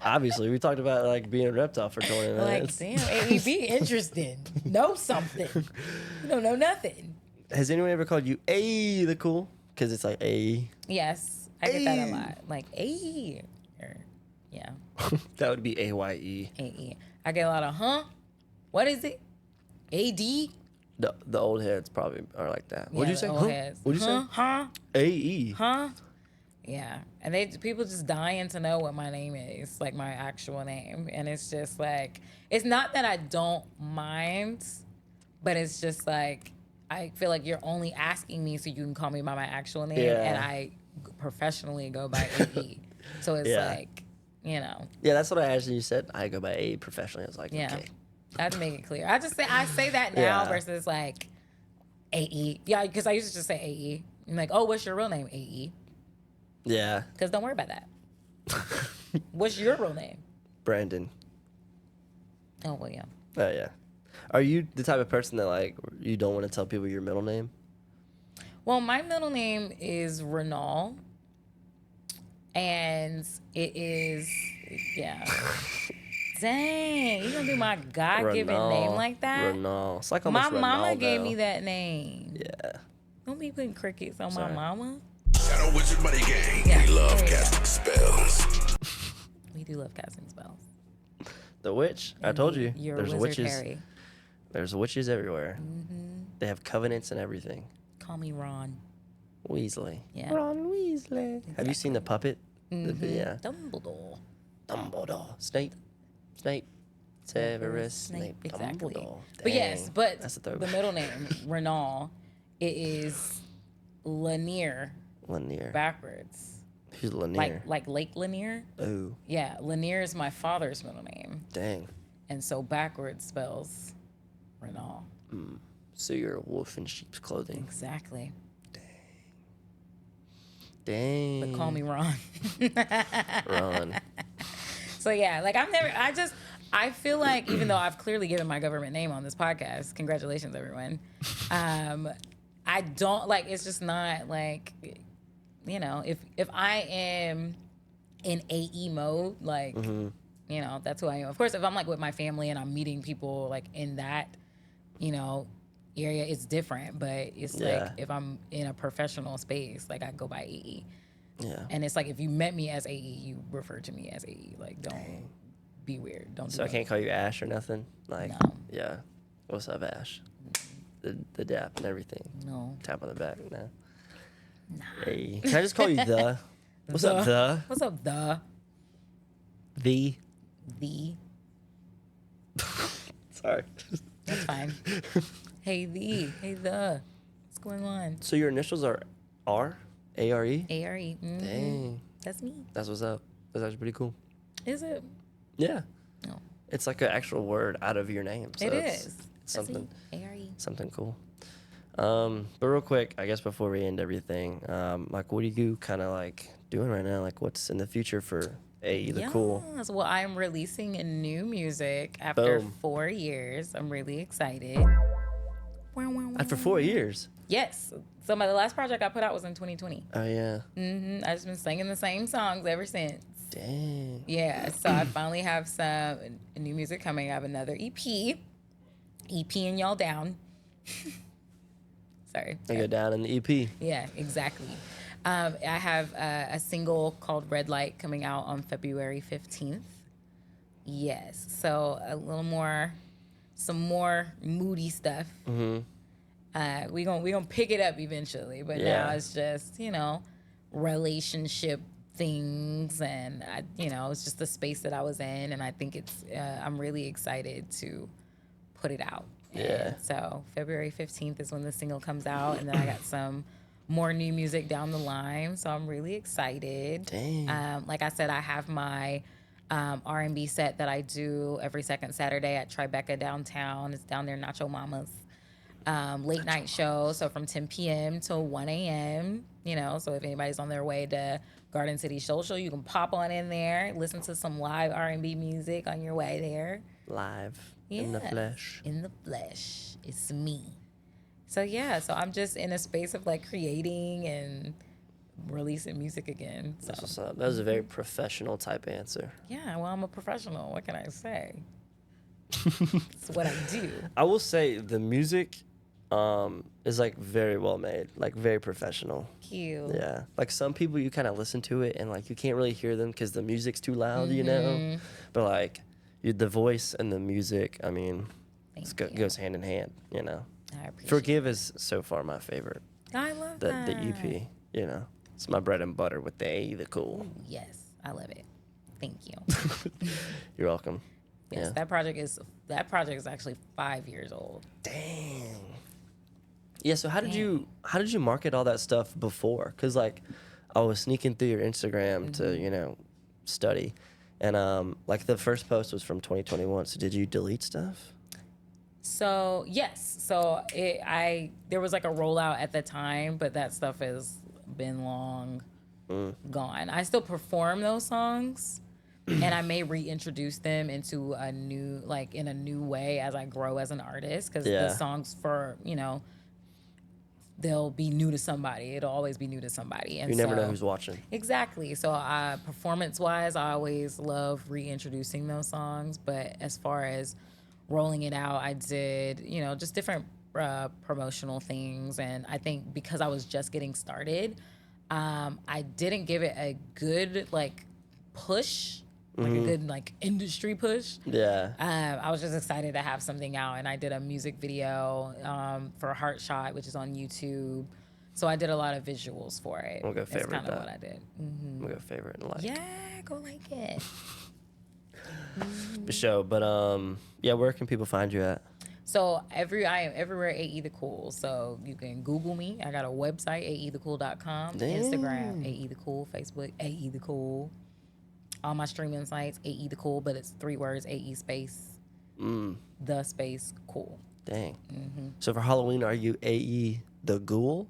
Obviously, we talked about like being a reptile for 20 minutes. Like, damn, hey, be interested. Know something. You don't know nothing. Has anyone ever called you A the cool? Because it's like A. Yes, I get that a lot. Like, A. Yeah. That would be AYE. A-E. I get a lot of, huh? What is it? A-D? The old heads probably are like that. What'd Yeah, you say? the Huh? old heads. What'd you say? Huh? AE. Huh? Yeah. And people just dying to know what my name is, like my actual name. And it's just like, it's not that I don't mind, but it's just like, I feel like you're only asking me so you can call me by my actual name. Yeah. And I professionally go by AE. So it's Yeah. like, you know. Yeah, that's what I asked. You said I go by A professionally. I was like, Yeah. okay. I have to make it clear. I say that now Yeah. versus like AE. Yeah, because I used to just say AE. I'm like, oh, what's your real name? AE. Yeah. Because don't worry about that. What's your real name? Brandon. Oh, well, yeah. Oh, yeah. Are you the type of person that, like, you don't want to tell people your middle name? Well, my middle name is Renal. And it is, yeah. Dang, you gonna do my God-given name like that? Renal. It's like My almost mama Ronaldo. gave me that name. Yeah. Don't be putting crickets on Sorry. my mama. Shadow Wizard Buddy Gang. Yeah, We love there you go. casting spells. We do love casting spells. The witch. I told you. You're There's a wizard, witches. Harry. There's witches everywhere. Mm-hmm. They have covenants and everything. Call me Ron. Weasley. Yeah. Ron Weasley. Have you seen the puppet? Mm-hmm. Yeah. Dumbledore. Dumbledore. Snape. Severus Snape. Exactly. Dumbledore. But yes, Dang. but That's a the throwback. middle name, Renal, it is Lanier Lanier. backwards. Who's Lanier? Like Lake Lanier. Oh, Yeah, Lanier is my father's middle name. dang. And so backwards spells Renal. So you're a wolf in sheep's clothing. Exactly. Dang. But call me Ron. Ron. So yeah, like I feel like even though I've clearly given my government name on this podcast, congratulations everyone. I don't like, it's just not like, you know, if I am in AE mode, like, you know, that's who I am. Of course, if I'm like with my family and I'm meeting people like in that, you know, area, it's different. But it's Yeah. like if I'm in a professional space, like I go by AE. Yeah. And it's like if you met me as AE, you refer to me as AE. Like, don't be weird. Don't So do I that. can't call you Ash or nothing? Like, No. yeah. What's up, Ash? The dap and everything. No. Tap on the back. No. Hey. Can I just call you the? What's up, the? What's up, the? The? Sorry. That's fine. Hey, the. Hey, the. What's going on? So your initials are R? A-R-E? A-R-E. Mhm. Dang. That's me. That's what's up. That's actually pretty cool. Is it? Yeah. No. It's like an actual word out of your name. So It it's, is. It's That's me. something. A-R-E. Something cool. But real quick, I guess before we end everything, like what are you kind of like doing right now? Like what's in the future for AE the Cool? Yes. Well, I'm releasing a new music after Boom. 4 years. I'm really excited. After 4 years. Yes. So the last project I put out was in 2020. Oh yeah. I just been singing the same songs ever since. Dang. Yeah. So I finally have some new music coming. I have another EP. EPing y'all down. Sorry. I go down in the EP. Yeah, exactly. I have a single called Red Light coming out on February 15th. Yes. So a little more, some more moody stuff. We gonna pick it up eventually, but now it's just, relationship things, and it's just the space that I was in, and I think I'm really excited to put it out. Yeah. And so February 15th is when the single comes out, and then I got some more new music down the line, so I'm really excited. Dang. Like I said, I have my R&B set that I do every second Saturday at Tribeca downtown. It's down there, Nacho Mama's. Late night show, so from 10 p.m. till 1 a.m. So if anybody's on their way to Garden City Social, you can pop on in there, listen to some live R&B music on your way there. Live in the Yes, flesh. in the flesh, it's me. So so I'm just in a space of like creating and releasing music again. So That's what's up. That was a very professional type answer. yeah, well, I'm a professional. What can I say? It's what I do. I will say the music is like very well made, like very professional. Cute. Yeah, like some people you kind of listen to it and like you can't really hear them because the music's too loud, But like the voice and the music, I mean, Thank you. goes hand in hand. I appreciate Forgive is so far my favorite. I love The that. EP, it's my bread and butter with the A, the cool. Yes, I love it. Thank you. You're welcome. Yes, Yeah. that project is actually 5 years old. Dang. Yeah. So how did you market all that stuff before? Cause like I was sneaking through your Instagram to study, and like the first post was from 2021. So did you delete stuff? So yes, there was like a rollout at the time, but that stuff has been long gone. I still perform those songs, and I may reintroduce them into in a new way as I grow as an artist, because the songs they'll be new to somebody. It'll always be new to somebody. And You never know who's watching. Exactly. So performance-wise, I always love reintroducing those songs. But as far as rolling it out, I did, just different promotional things. And I think because I was just getting started, I didn't give it a good, push, a good, industry push. Yeah. I was just excited to have something out, and I did a music video for Heart Shot, which is on YouTube. So I did a lot of visuals for it. I'm gonna go favorite That's kind of that. what I did. I'm gonna go favorite and like. Yeah, go like it. For sure. But where can people find you at? So I am everywhere AE the Cool. So you can Google me. I got a website, aethecool.com, Damn. Instagram, AE the Cool, Facebook, AE the Cool. All my streaming sites, AE the Cool, but it's 3 words, AE space, the space cool. Dang. So for Halloween, are you AE the Ghoul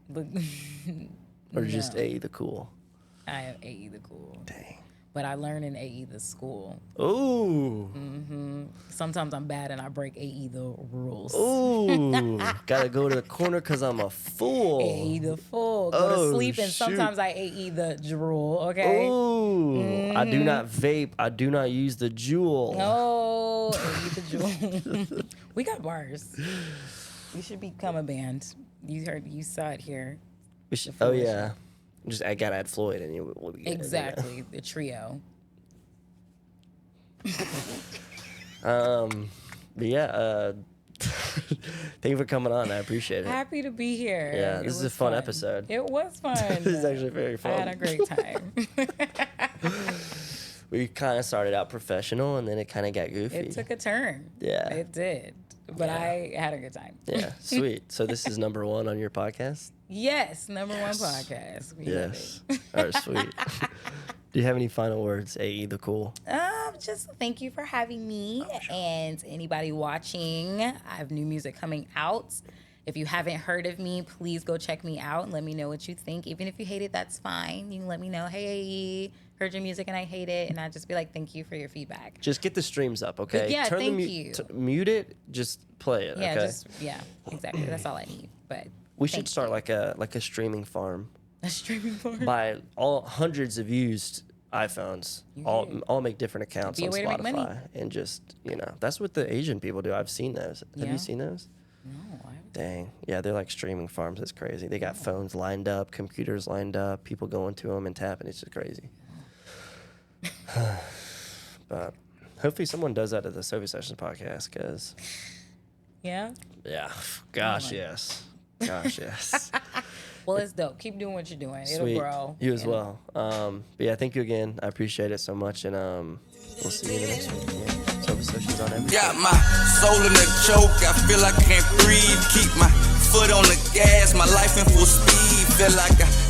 or just No. AE the Cool? I am AE the Cool. Dang. But I learn in AE the school. Ooh. Sometimes I'm bad and I break AE the rules. Ooh. Gotta go to the corner because I'm a fool. AE the fool. Go Oh, to sleep, and shoot. sometimes I AE the drool, okay? Ooh. I do not vape. I do not use the jewel. Oh, AE the drool. We got bars. We should become a band. You saw it here. We should, oh, yeah. I gotta add Floyd and we'll be good. Exactly, the trio. But yeah, thank you for coming on. I appreciate it. Happy to be here. Yeah, It this is a was fun episode. It was fun. This is actually very fun. I had a great time. We kind of started out professional and then it kind of got goofy. It took a turn. Yeah. It did. But I had a good time. Yeah, sweet. So this is number 1 on your podcast? Yes, number 1 podcast. We love Yes. All right, sweet. Do you have any final words, AE the Cool? it. Just thank you for having me. And anybody watching, I have new music coming out. If you haven't heard of me, please go check me out and let me know what you think. Even if you hate it, that's fine. You can let me know, hey, heard your music and I hate it. And I'd just be like, thank you for your feedback. Just get the streams up, okay? Yeah, Turn thank the you. Mute it, just play it, Yeah, okay? exactly. That's all I need. But We should thank start you. like a streaming farm. A streaming board. Buy all hundreds of used iPhones, all make different accounts Be a on way to make money. Spotify, and just that's what the Asian people do. I've seen those. Have Yeah. you seen those? No, Dang. Yeah, they're like streaming farms. It's crazy. They got phones lined up, computers lined up, people going to them and tapping. It's just crazy. But hopefully someone does that at the Sophie Sessions podcast because, yeah. gosh, yes. Gosh, yes. Well, it's dope. Keep doing what you're doing. Sweet. It'll grow. You as well. But yeah, thank you again. I appreciate it so much. And we'll see you in the next one. Yeah. Sophie Sessions on everything. Got my soul in a choke. I feel like I can't breathe. Keep my foot on the gas. My life in full speed. Feel like I